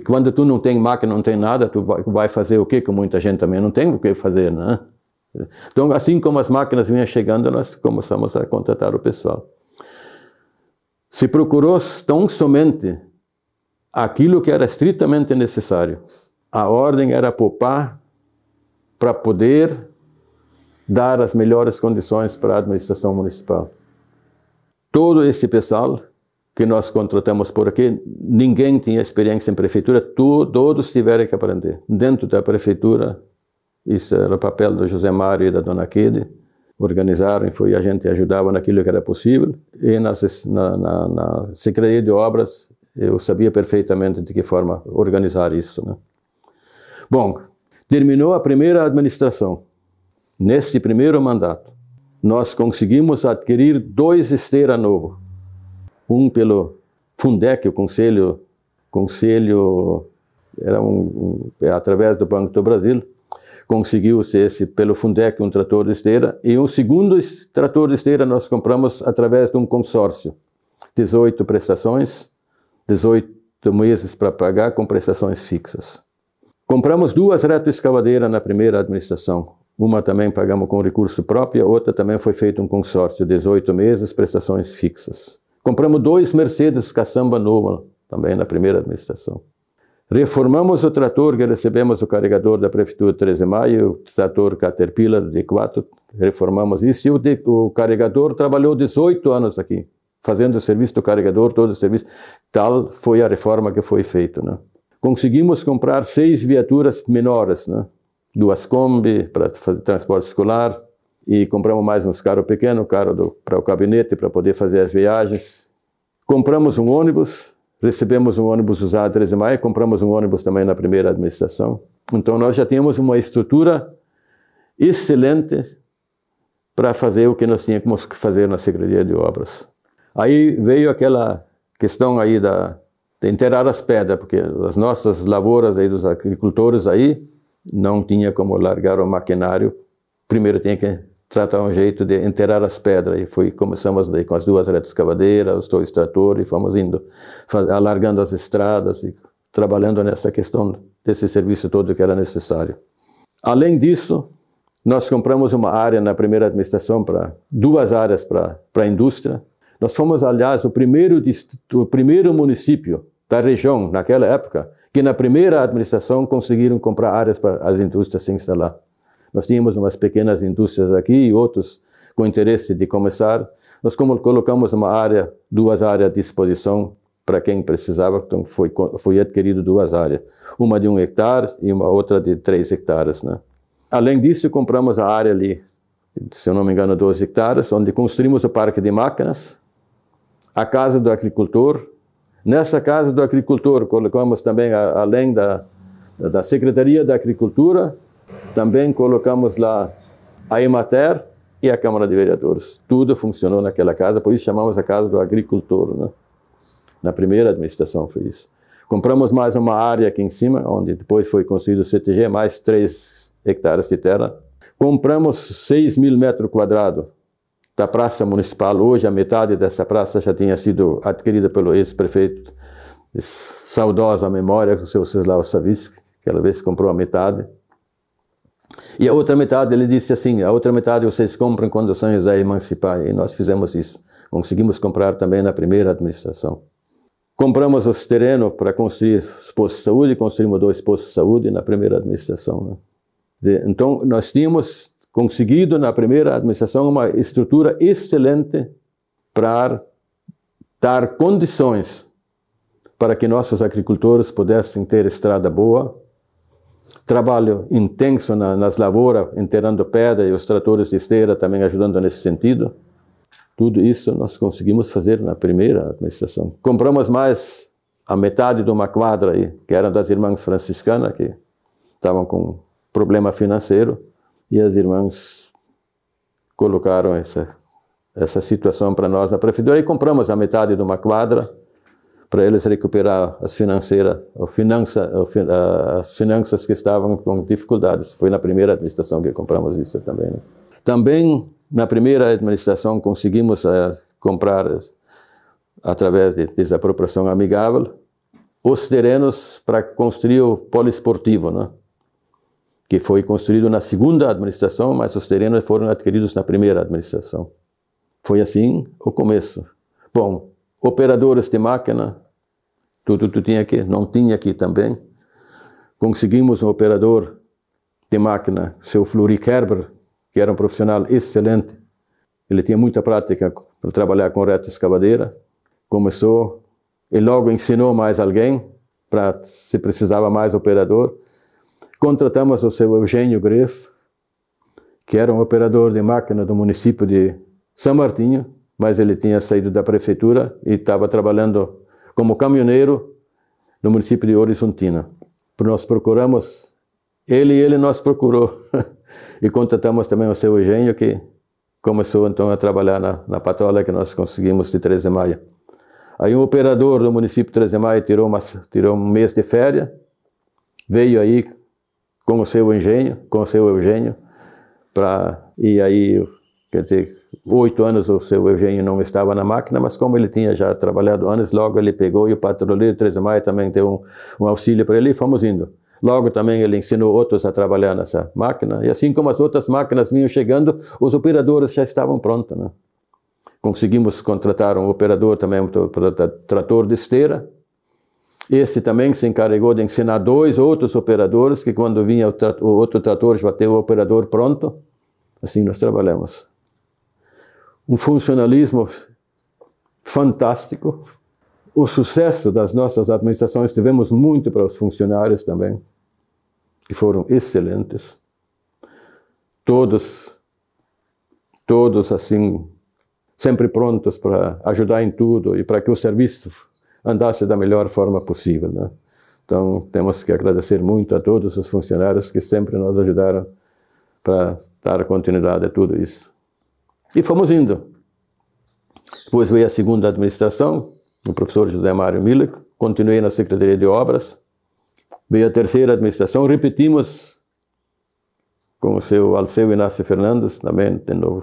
quando tu não tem máquina, não tem nada, tu vai fazer o quê? Que muita gente também não tem o que fazer, né? Então, assim como as máquinas vinham chegando, nós começamos a contratar o pessoal. Se procurou tão somente aquilo que era estritamente necessário. A ordem era poupar para poder dar as melhores condições para a administração municipal. Todo esse pessoal que nós contratamos por aqui, ninguém tinha experiência em prefeitura, todos tiveram que aprender. Dentro da prefeitura, isso era o papel do José Mário e da dona Quede, organizaram e a gente ajudava naquilo que era possível. E na Secretaria de Obras, eu sabia perfeitamente de que forma organizar isso, né? Bom, terminou a primeira administração. Nesse primeiro mandato, nós conseguimos adquirir 2 esteiras novos. Um pelo Fundec, o conselho era através do Banco do Brasil, conseguiu-se pelo Fundec um trator de esteira, e um segundo trator de esteira nós compramos através de um consórcio. 18 prestações, 18 meses para pagar com prestações fixas. Compramos 2 retroescavadeiras na primeira administração. Uma também pagamos com recurso próprio, outra também foi feito um consórcio, 18 meses, prestações fixas. Compramos 2 Mercedes caçamba nova, também na primeira administração. Reformamos o trator que recebemos o carregador da Prefeitura de 13 de Maio, o trator Caterpillar de 4, reformamos isso, e o carregador trabalhou 18 anos aqui, fazendo o serviço do carregador, todo o serviço. Tal foi a reforma que foi feita, né? Conseguimos comprar 6 viaturas menores, né? 2 Kombi para fazer transporte escolar, e compramos mais uns carros pequenos, carro para o gabinete, para poder fazer as viagens. Compramos um ônibus, recebemos um ônibus usado 13 de maio, compramos um ônibus também na primeira administração. Então nós já tínhamos uma estrutura excelente para fazer o que nós tínhamos que fazer na Secretaria de Obras. Aí veio aquela questão aí de enterrar as pedras, porque as nossas lavouras aí dos agricultores aí não tinha como largar o maquinário. Primeiro tinha que tratar um jeito de enterrar as pedras, e começamos daí com as 2 retroescavadeiras, os 2 tratores, e fomos indo, alargando as estradas e trabalhando nessa questão desse serviço todo que era necessário. Além disso, nós compramos uma área na primeira administração, 2 áreas para a indústria. Nós fomos, aliás, o primeiro município da região, naquela época, que na primeira administração conseguiram comprar áreas para as indústrias se instalar. Nós tínhamos umas pequenas indústrias aqui e outros com interesse de começar. Nós colocamos 2 áreas à disposição para quem precisava, então foi adquirido 2 áreas. Uma de 1 hectare e uma outra de 3 hectares, né? Além disso, compramos a área ali, se eu não me engano, 12 hectares, onde construímos o parque de máquinas, a casa do agricultor. Nessa casa do agricultor colocamos também, além da Secretaria da Agricultura, também colocamos lá a Emater e a Câmara de Vereadores. Tudo funcionou naquela casa, por isso chamamos a Casa do Agricultor, né? Na primeira administração foi isso. Compramos mais uma área aqui em cima, onde depois foi construído o CTG, mais 3 hectares de terra. Compramos 6.000 metros quadrados da Praça Municipal. Hoje a metade dessa praça já tinha sido adquirida pelo ex-prefeito, saudosa memória, o seu Ceslao Savisk, aquela vez comprou a metade. E a outra metade, ele disse assim, a outra metade vocês compram quando São José emancipar. E nós fizemos isso. Conseguimos comprar também na primeira administração. Compramos os terrenos para construir os postos de saúde, construímos 2 postos de saúde na primeira administração, né? Então, nós tínhamos conseguido na primeira administração uma estrutura excelente para dar condições para que nossos agricultores pudessem ter estrada boa, trabalho intenso nas lavouras, enterrando pedra, e os tratores de esteira também ajudando nesse sentido. Tudo isso nós conseguimos fazer na primeira administração. Compramos mais a metade de uma quadra aí, que era das irmãs franciscanas, que estavam com problema financeiro, e as irmãs colocaram essa essa situação para nós na prefeitura e compramos a metade de uma quadra para eles recuperar as finanças que estavam com dificuldades. Foi na primeira administração que compramos isso também. Né? Também, na primeira administração, conseguimos comprar, através de desapropriação amigável, os terrenos para construir o poliesportivo, né? Que foi construído na segunda administração, mas os terrenos foram adquiridos na primeira administração. Foi assim o começo. Bom, operadores de máquina, tudo tinha aqui, não tinha aqui também. Conseguimos um operador de máquina, seu Flori Kerber, que era um profissional excelente. Ele tinha muita prática para trabalhar com reta escavadeira. Começou e logo ensinou mais alguém, para se precisava mais operador. Contratamos o seu Eugênio Greff, que era um operador de máquina do município de São Martinho, mas ele tinha saído da prefeitura e estava trabalhando como caminhoneiro no município de Horizontina. Nós procuramos ele e ele nos procurou. E contratamos também o seu Eugênio, que começou então a trabalhar na patrola que nós conseguimos de 13 de maio. Aí um operador do município de 13 de maio tirou um mês de férias, veio aí com o seu Eugênio, e aí, quer dizer, 8 anos o seu Eugênio não estava na máquina, mas como ele tinha já trabalhado anos, logo ele pegou e o patrulheiro 13 de maio também deu um auxílio para ele e fomos indo. Logo também ele ensinou outros a trabalhar nessa máquina, e assim como as outras máquinas vinham chegando, os operadores já estavam prontos, né? Conseguimos contratar um operador também, um trator de esteira. Esse também se encarregou de ensinar 2 outros operadores, que quando vinha o outro trator já ter o operador pronto. Assim nós trabalhamos. Um funcionalismo fantástico. O sucesso das nossas administrações tivemos muito para os funcionários também, que foram excelentes. Todos assim, sempre prontos para ajudar em tudo e para que o serviço andasse da melhor forma possível, né? Então, temos que agradecer muito a todos os funcionários que sempre nos ajudaram para dar continuidade a tudo isso. E fomos indo. Depois veio a segunda administração, o professor José Mário Miller, continuei na Secretaria de Obras. Veio a terceira administração, repetimos com o seu Alceu Inácio Fernandes, também de novo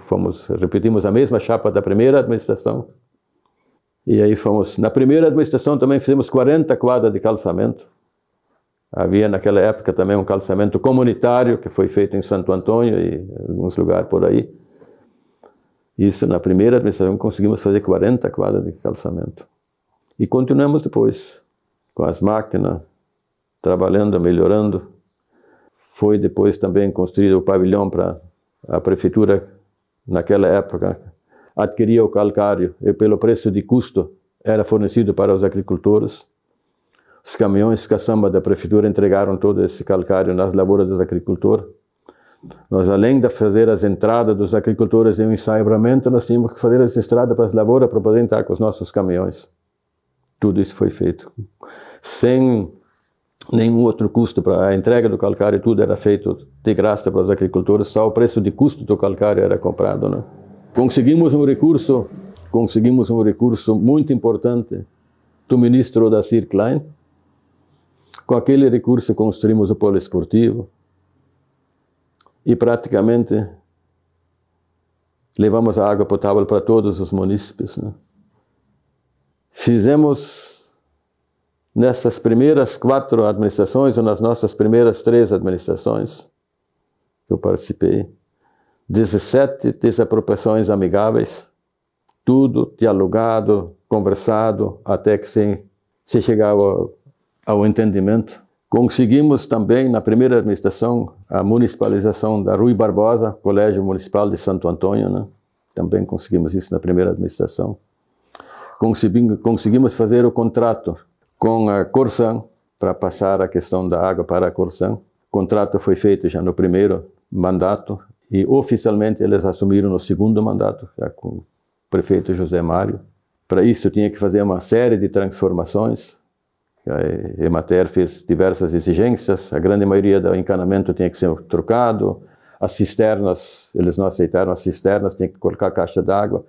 repetimos a mesma chapa da primeira administração. E aí na primeira administração também fizemos 40 quadras de calçamento. Havia naquela época também um calçamento comunitário que foi feito em Santo Antônio e em alguns lugares por aí. Isso na primeira administração conseguimos fazer 40 quadras de calçamento. E continuamos depois com as máquinas, trabalhando, melhorando. Foi depois também construído o pavilhão para a prefeitura, naquela época, adquiria o calcário e pelo preço de custo era fornecido para os agricultores. Os caminhões caçamba da prefeitura entregaram todo esse calcário nas lavouras dos agricultores. Nós, além de fazer as entradas dos agricultores em um ensaiamento, nós tínhamos que fazer as estradas para as lavouras para poder entrar com os nossos caminhões. Tudo isso foi feito sem nenhum outro custo para a entrega do calcário, tudo era feito de graça para os agricultores, só o preço de custo do calcário era comprado, né? Conseguimos um recurso muito importante do ministro Odacir Klein. Com aquele recurso construímos o poliesportivo e praticamente levamos a água potável para todos os munícipes, né? Fizemos nessas primeiras 4 administrações, ou nas nossas primeiras 3 administrações que eu participei, 17 desapropriações amigáveis, tudo dialogado, conversado, até que se chegava ao entendimento. Conseguimos também, na primeira administração, a municipalização da Rui Barbosa, Colégio Municipal de Santo Antônio, né? Também conseguimos isso na primeira administração. Conseguimos fazer o contrato com a Corsan, para passar a questão da água para a Corsan. O contrato foi feito já no primeiro mandato, e oficialmente eles assumiram no segundo mandato, já com o prefeito José Mário. Para isso tinha que fazer uma série de transformações. A Emater fez diversas exigências, a grande maioria do encanamento tinha que ser trocado, as cisternas, eles não aceitaram as cisternas, tinha que colocar caixa d'água.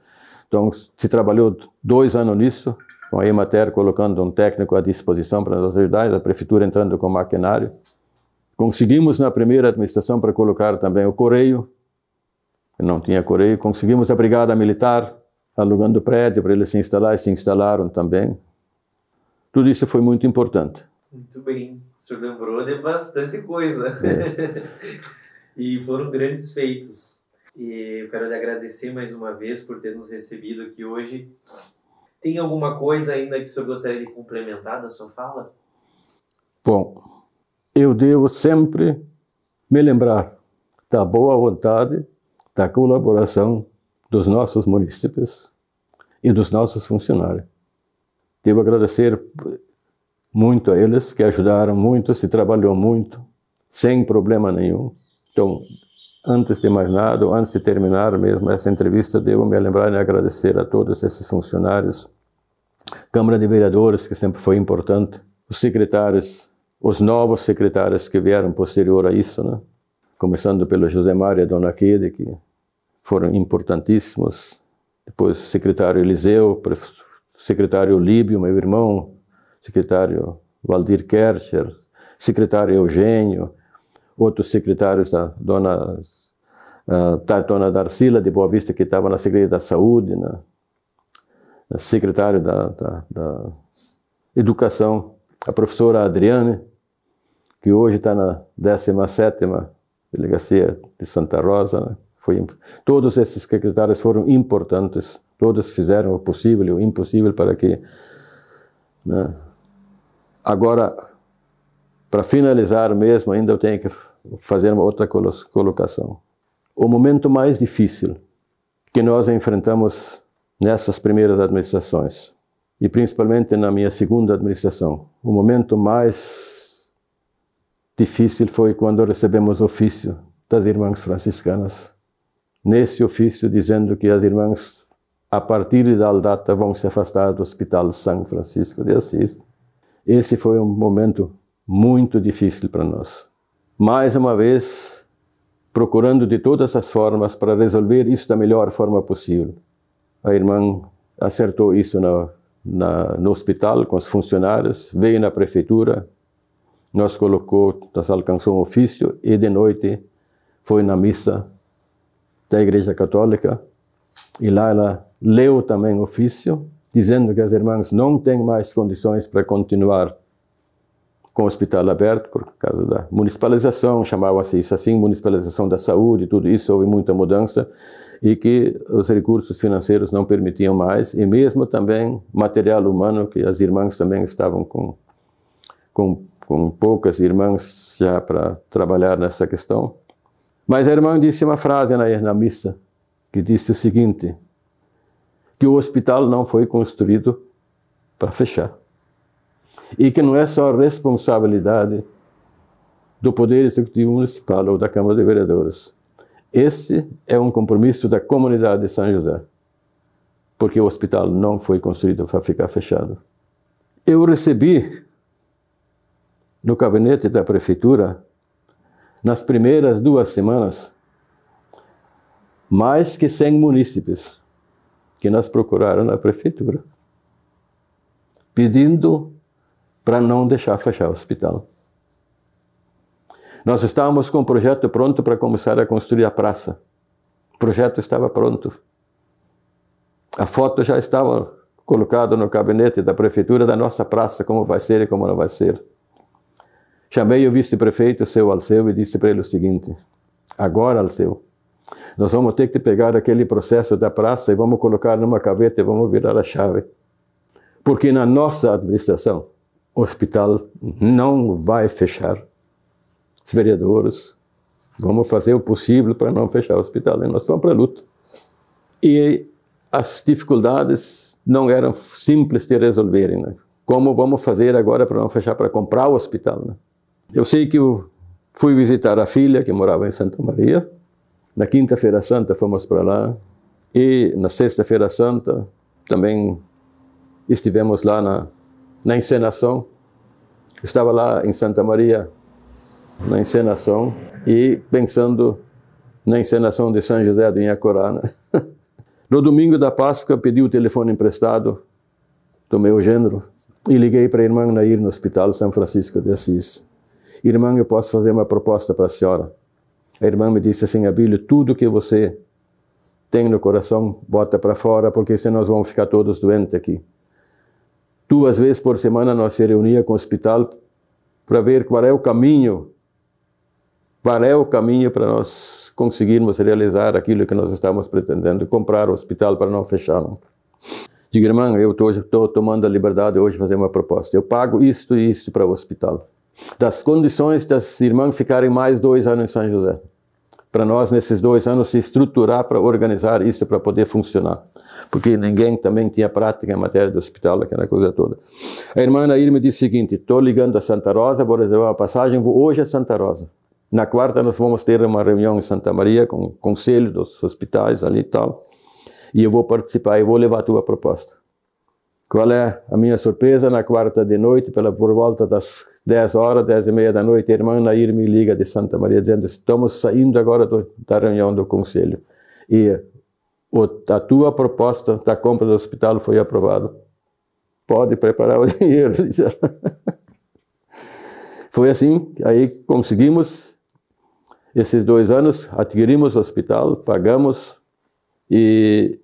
Então, se trabalhou 2 anos nisso, com a Emater colocando um técnico à disposição para nos ajudar, a prefeitura entrando com maquinário. Conseguimos na primeira administração para colocar também o Correio, não tinha Correio. Conseguimos a Brigada Militar, alugando prédio para eles se instalar, e se instalaram também. Tudo isso foi muito importante. Muito bem, o senhor lembrou de bastante coisa. E foram grandes feitos. E eu quero lhe agradecer mais uma vez por ter nos recebido aqui hoje. Tem alguma coisa ainda que o senhor gostaria de complementar da sua fala? Bom, eu devo sempre me lembrar da boa vontade, da colaboração dos nossos munícipes e dos nossos funcionários. Devo agradecer muito a eles, que ajudaram muito, se trabalhou muito, sem problema nenhum. Então, antes de mais nada, antes de terminar mesmo essa entrevista, devo me lembrar e agradecer a todos esses funcionários, Câmara de Vereadores, que sempre foi importante, os secretários, os novos secretários que vieram posterior a isso, né? Começando pelo José Mário e a Dona Quede, que foram importantíssimos. Depois o secretário Eliseu, secretário Líbio, meu irmão, secretário Valdir Kercher, secretário Eugênio, outros secretários da dona Darcila de Boa Vista, que estava na Secretaria da Saúde, né? Secretário da Educação, a professora Adriane, que hoje está na 17ª Delegacia de Santa Rosa, né? Todos esses secretários foram importantes, todos fizeram o possível e o impossível para que... né? Agora, para finalizar mesmo, ainda eu tenho que fazer uma outra colocação. O momento mais difícil que nós enfrentamos nessas primeiras administrações, e principalmente na minha segunda administração, o momento mais difícil foi quando recebemos ofício das irmãs franciscanas. Nesse ofício dizendo que as irmãs, a partir de tal data, vão se afastar do Hospital São Francisco de Assis. Esse foi um momento muito difícil para nós. Mais uma vez, procurando de todas as formas para resolver isso da melhor forma possível. A irmã acertou isso no hospital com os funcionários, veio na prefeitura, nos alcançou um ofício e de noite foi na missa da Igreja Católica e lá ela leu também o ofício, dizendo que as irmãs não têm mais condições para continuar com o hospital aberto por causa da municipalização, chamava-se isso assim, municipalização da saúde, tudo isso, houve muita mudança, e que os recursos financeiros não permitiam mais, e mesmo também material humano, que as irmãs também estavam com poucas irmãs já para trabalhar nessa questão. Mas a irmã disse uma frase na missa, que disse o seguinte, que o hospital não foi construído para fechar. E que não é só responsabilidade do Poder Executivo Municipal ou da Câmara de Vereadores. Esse é um compromisso da comunidade de São José, porque o hospital não foi construído para ficar fechado. Eu recebi no gabinete da prefeitura, nas primeiras 2 semanas, mais que 100 munícipes que nos procuraram na prefeitura, pedindo para não deixar fechar o hospital. Nós estávamos com o projeto pronto para começar a construir a praça. O projeto estava pronto. A foto já estava colocada no gabinete da prefeitura da nossa praça, como vai ser e como não vai ser. Chamei o vice-prefeito, seu Alceu, e disse para ele o seguinte, agora, Alceu, nós vamos ter que pegar aquele processo da praça e vamos colocar numa gaveta e vamos virar a chave. Porque na nossa administração, o hospital não vai fechar. Os vereadores, vamos fazer o possível para não fechar o hospital. E nós fomos para a luta. E as dificuldades não eram simples de resolverem, né? Como vamos fazer agora para não fechar, para comprar o hospital, né? Eu sei que eu fui visitar a filha, que morava em Santa Maria. Na quinta-feira santa fomos para lá. E na sexta-feira santa também estivemos lá na encenação. Estava lá em Santa Maria, na encenação, e pensando na encenação de São José do Inhacorá, né? No domingo da Páscoa, pedi o telefone emprestado do meu genro e liguei para a irmã Nair no Hospital São Francisco de Assis. Irmã, eu posso fazer uma proposta para a senhora? A irmã me disse assim, Abílio, tudo que você tem no coração, bota para fora, porque senão nós vamos ficar todos doentes aqui. 2 vezes por semana nós se reunia com o hospital para ver qual é o caminho para nós conseguirmos realizar aquilo que nós estamos pretendendo, comprar o hospital para não fechar. Digo, irmã, eu estou tomando a liberdade hoje de fazer uma proposta. Eu pago isto e isto para o hospital. Das condições das irmãs ficarem mais 2 anos em São José. Para nós, nesses 2 anos, se estruturar para organizar isso para poder funcionar. Porque ninguém também tinha prática em matéria do hospital, aquela coisa toda. A irmã Nair me disse o seguinte, estou ligando a Santa Rosa, vou reservar uma passagem, vou hoje a Santa Rosa. Na quarta nós vamos ter uma reunião em Santa Maria com o conselho dos hospitais ali e tal. E eu vou participar e vou levar a tua proposta. Qual é a minha surpresa? Na quarta de noite, por volta das 10 horas, 10h30 da noite, a irmã Nair me liga de Santa Maria, dizendo, estamos saindo agora da reunião do conselho. E a tua proposta da compra do hospital foi aprovada. Pode preparar o dinheiro. Foi assim, aí conseguimos, esses 2 anos, adquirimos o hospital, pagamos, e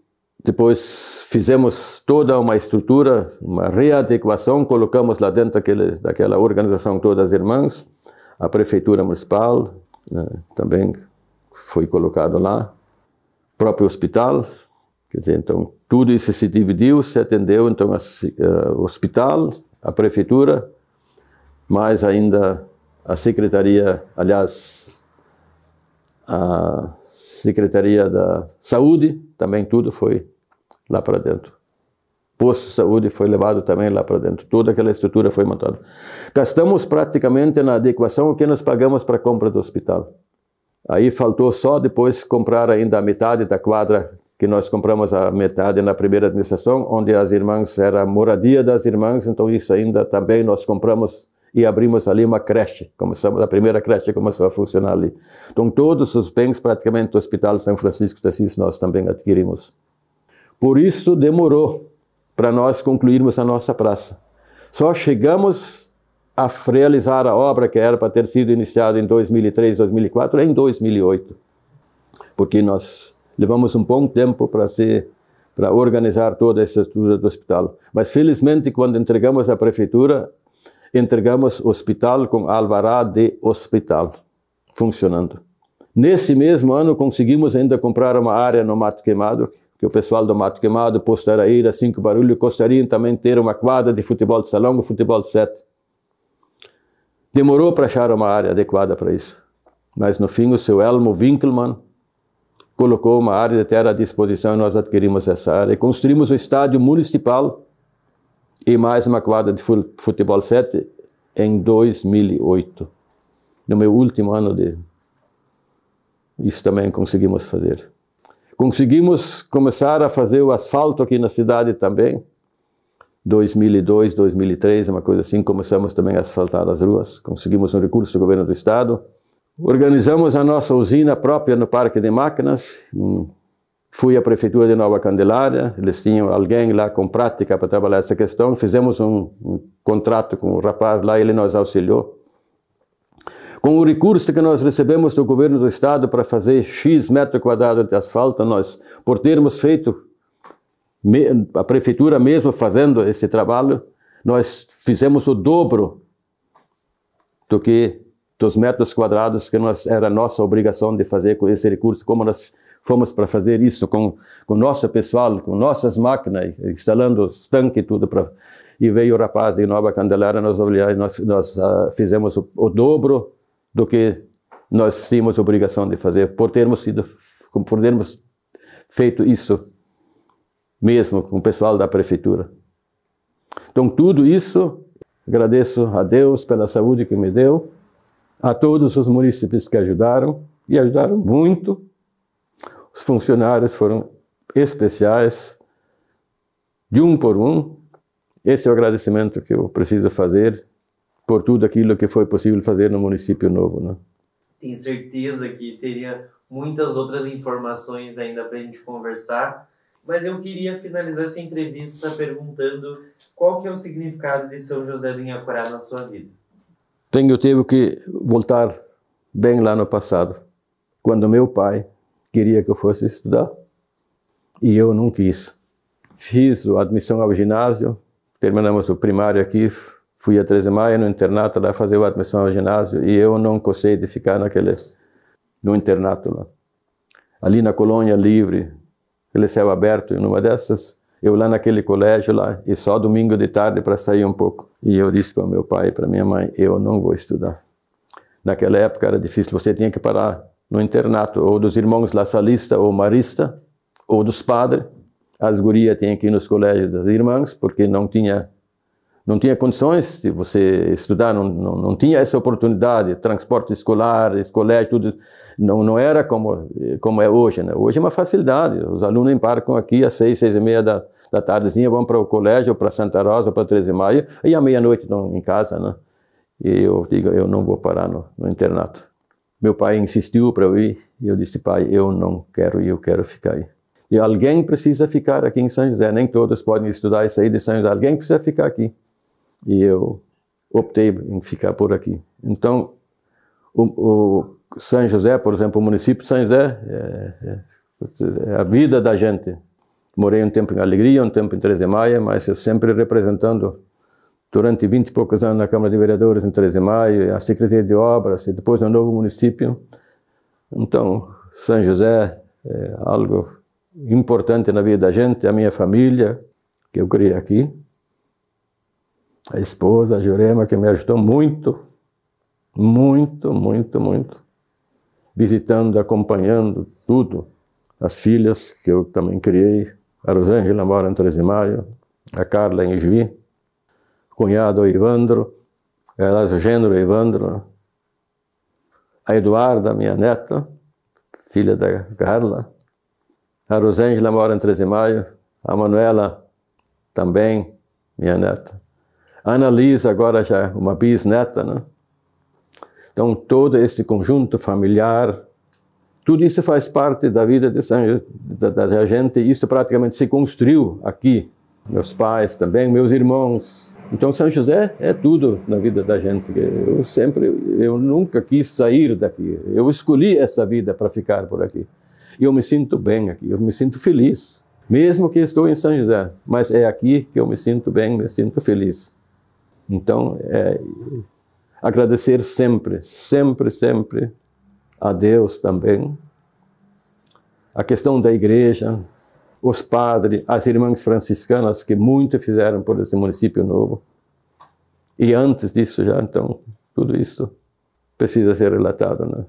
depois fizemos toda uma estrutura, uma readequação, colocamos lá dentro daquela organização todas as irmãs, a prefeitura municipal, né, também foi colocado lá, o próprio hospital, quer dizer, então tudo isso se dividiu, se atendeu, então o hospital, a prefeitura, mais ainda a secretaria, aliás, a Secretaria da Saúde, também tudo foi lá para dentro. Posto de saúde foi levado também lá para dentro. Toda aquela estrutura foi montada. Gastamos praticamente na adequação o que nós pagamos para a compra do hospital. Aí faltou só depois comprar ainda a metade da quadra, que nós compramos a metade na primeira administração, onde as irmãs, era a moradia das irmãs, então isso ainda também nós compramos e abrimos ali uma creche, a primeira creche começou a funcionar ali. Então todos os bens praticamente do Hospital São Francisco de Assis nós também adquirimos. Por isso demorou para nós concluirmos a nossa praça. Só chegamos a realizar a obra que era para ter sido iniciada em 2003, 2004, em 2008. Porque nós levamos um bom tempo para organizar toda essa estrutura do hospital. Mas felizmente quando entregamos à prefeitura, entregamos o hospital com alvará de hospital, funcionando. Nesse mesmo ano, conseguimos ainda comprar uma área no Mato Queimado, que o pessoal do Mato Queimado, Postaraíra, 5 Barulho, gostariam também de ter uma quadra de futebol de salão, futebol 7. Demorou para achar uma área adequada para isso. Mas no fim, o seu Elmo Winkelmann colocou uma área de terra à disposição e nós adquirimos essa área. E construímos o estádio municipal e mais uma quadra de futebol 7 em 2008. No meu último ano isso também conseguimos fazer. Conseguimos começar a fazer o asfalto aqui na cidade também. 2002, 2003, uma coisa assim, começamos também a asfaltar as ruas. Conseguimos um recurso do governo do estado. Organizamos a nossa usina própria no Parque de Máquinas. Fui à prefeitura de Nova Candelária, eles tinham alguém lá com prática para trabalhar essa questão, fizemos um contrato com o rapaz lá, ele nos auxiliou. Com o recurso que nós recebemos do governo do estado para fazer X metro quadrado de asfalto, nós, por termos feito, a prefeitura mesmo fazendo esse trabalho, nós fizemos o dobro dos metros quadrados que era nossa obrigação de fazer com esse recurso, como nós fomos para fazer isso com o nosso pessoal, com nossas máquinas, instalando os tanques e tudo. E veio o rapaz de Nova Candelária nos olhar e nós fizemos o dobro do que nós tínhamos obrigação de fazer, por termos feito isso mesmo com o pessoal da prefeitura. Então tudo isso, agradeço a Deus pela saúde que me deu, a todos os munícipes que ajudaram, e ajudaram muito. Os funcionários foram especiais, de um por um. Esse é o agradecimento que eu preciso fazer por tudo aquilo que foi possível fazer no município novo, né? Tenho certeza que teria muitas outras informações ainda para a gente conversar. Mas eu queria finalizar essa entrevista perguntando qual que é o significado de São José do Inhacorá na sua vida. Tive que voltar bem lá no passado, quando meu pai queria que eu fosse estudar e eu não quis. Fiz a admissão ao ginásio, terminamos o primário aqui, fui a 13 de Maio no internato lá fazer a admissão ao ginásio e eu não gostei de ficar no internato lá. Ali na Colônia Livre, aquele céu aberto, e numa dessas, eu lá naquele colégio lá, e só domingo de tarde para sair um pouco. E eu disse para meu pai e para minha mãe, eu não vou estudar. Naquela época era difícil, você tinha que parar no internato, ou dos irmãos La Salista ou Marista, ou dos padres. As gurias tinham que ir nos colégios das irmãs, porque não tinha condições de você estudar, não tinha essa oportunidade, transporte escolar, colégio, tudo, não era como é hoje, né? Hoje é uma facilidade, os alunos embarcam aqui às 6, 6h30 da tardezinha, vão para o colégio, para Santa Rosa, para 13 de Maio, e à meia-noite estão em casa, né? E eu digo, eu não vou parar no internato. Meu pai insistiu para eu ir, e eu disse, pai, eu não quero ir, eu quero ficar aí. E alguém precisa ficar aqui em São José, nem todos podem estudar e sair de São José, alguém precisa ficar aqui. E eu optei em ficar por aqui. Então, o São José, por exemplo, o município de São José, é a vida da gente. Morei um tempo em Alegria, um tempo em 13 de Maio, mas eu sempre representando, durante 20 e poucos anos na Câmara de Vereadores em 13 de Maio, a Secretaria de Obras, e depois no novo município. Então, São José é algo importante na vida da gente, a minha família, que eu criei aqui. A esposa, a Jurema, que me ajudou muito, muito, muito, muito. Visitando, acompanhando tudo. As filhas, que eu também criei. A Rosângela mora em 13 de Maio. A Carla em Juí. O cunhado, o Ivandro. O gênero, Ivandro. A Eduarda, minha neta, filha da Carla. A Rosângela mora em 13 de Maio. A Manuela também, minha neta. A Ana-Lisa agora já é uma bisneta, né? Então, todo esse conjunto familiar, tudo isso faz parte da vida da gente, e isso praticamente se construiu aqui. Meus pais também, meus irmãos. Então, São José é tudo na vida da gente. Eu nunca quis sair daqui. Eu escolhi essa vida para ficar por aqui. E eu me sinto bem aqui, eu me sinto feliz. Mesmo que estou em São José, mas é aqui que eu me sinto bem, me sinto feliz. Então, agradecer sempre, sempre, sempre a Deus também. A questão da igreja, os padres, as irmãs franciscanas que muito fizeram por esse município novo. E antes disso já, então, tudo isso precisa ser relatado, né?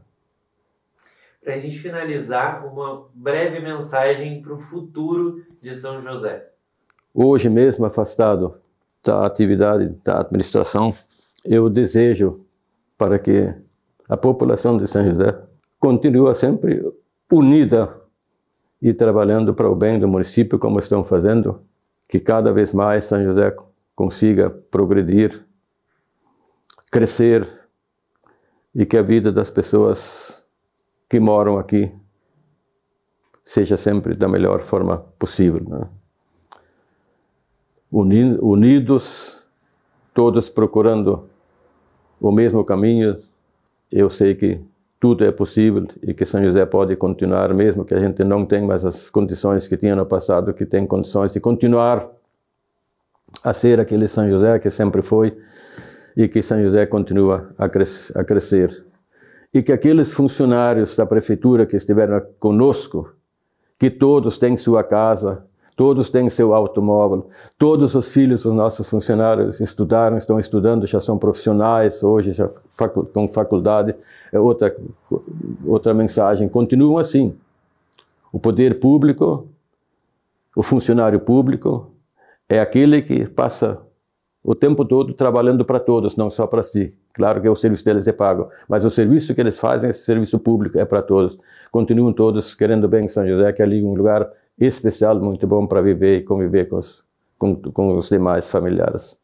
Para a gente finalizar, uma breve mensagem para o futuro de São José. Hoje mesmo, afastado da atividade da administração, eu desejo para que a população de São José continue sempre unida e trabalhando para o bem do município, como estão fazendo, que cada vez mais São José consiga progredir, crescer, e que a vida das pessoas que moram aqui seja sempre da melhor forma possível, né? Unidos, todos procurando o mesmo caminho, eu sei que tudo é possível e que São José pode continuar, mesmo que a gente não tenha mais as condições que tinha no passado, que tem condições de continuar a ser aquele São José que sempre foi, e que São José continua a crescer. E que aqueles funcionários da prefeitura que estiveram conosco, que todos têm sua casa, todos têm seu automóvel, todos os filhos dos nossos funcionários estudaram, estão estudando, já são profissionais, hoje já com faculdade. É outra mensagem, continuam assim. O poder público, o funcionário público, é aquele que passa o tempo todo trabalhando para todos, não só para si. Claro que o serviço deles é pago, mas o serviço que eles fazem, esse serviço público, é para todos. Continuam todos querendo bem São José, que é ali um lugar especial, muito bom para viver e conviver com os demais familiares.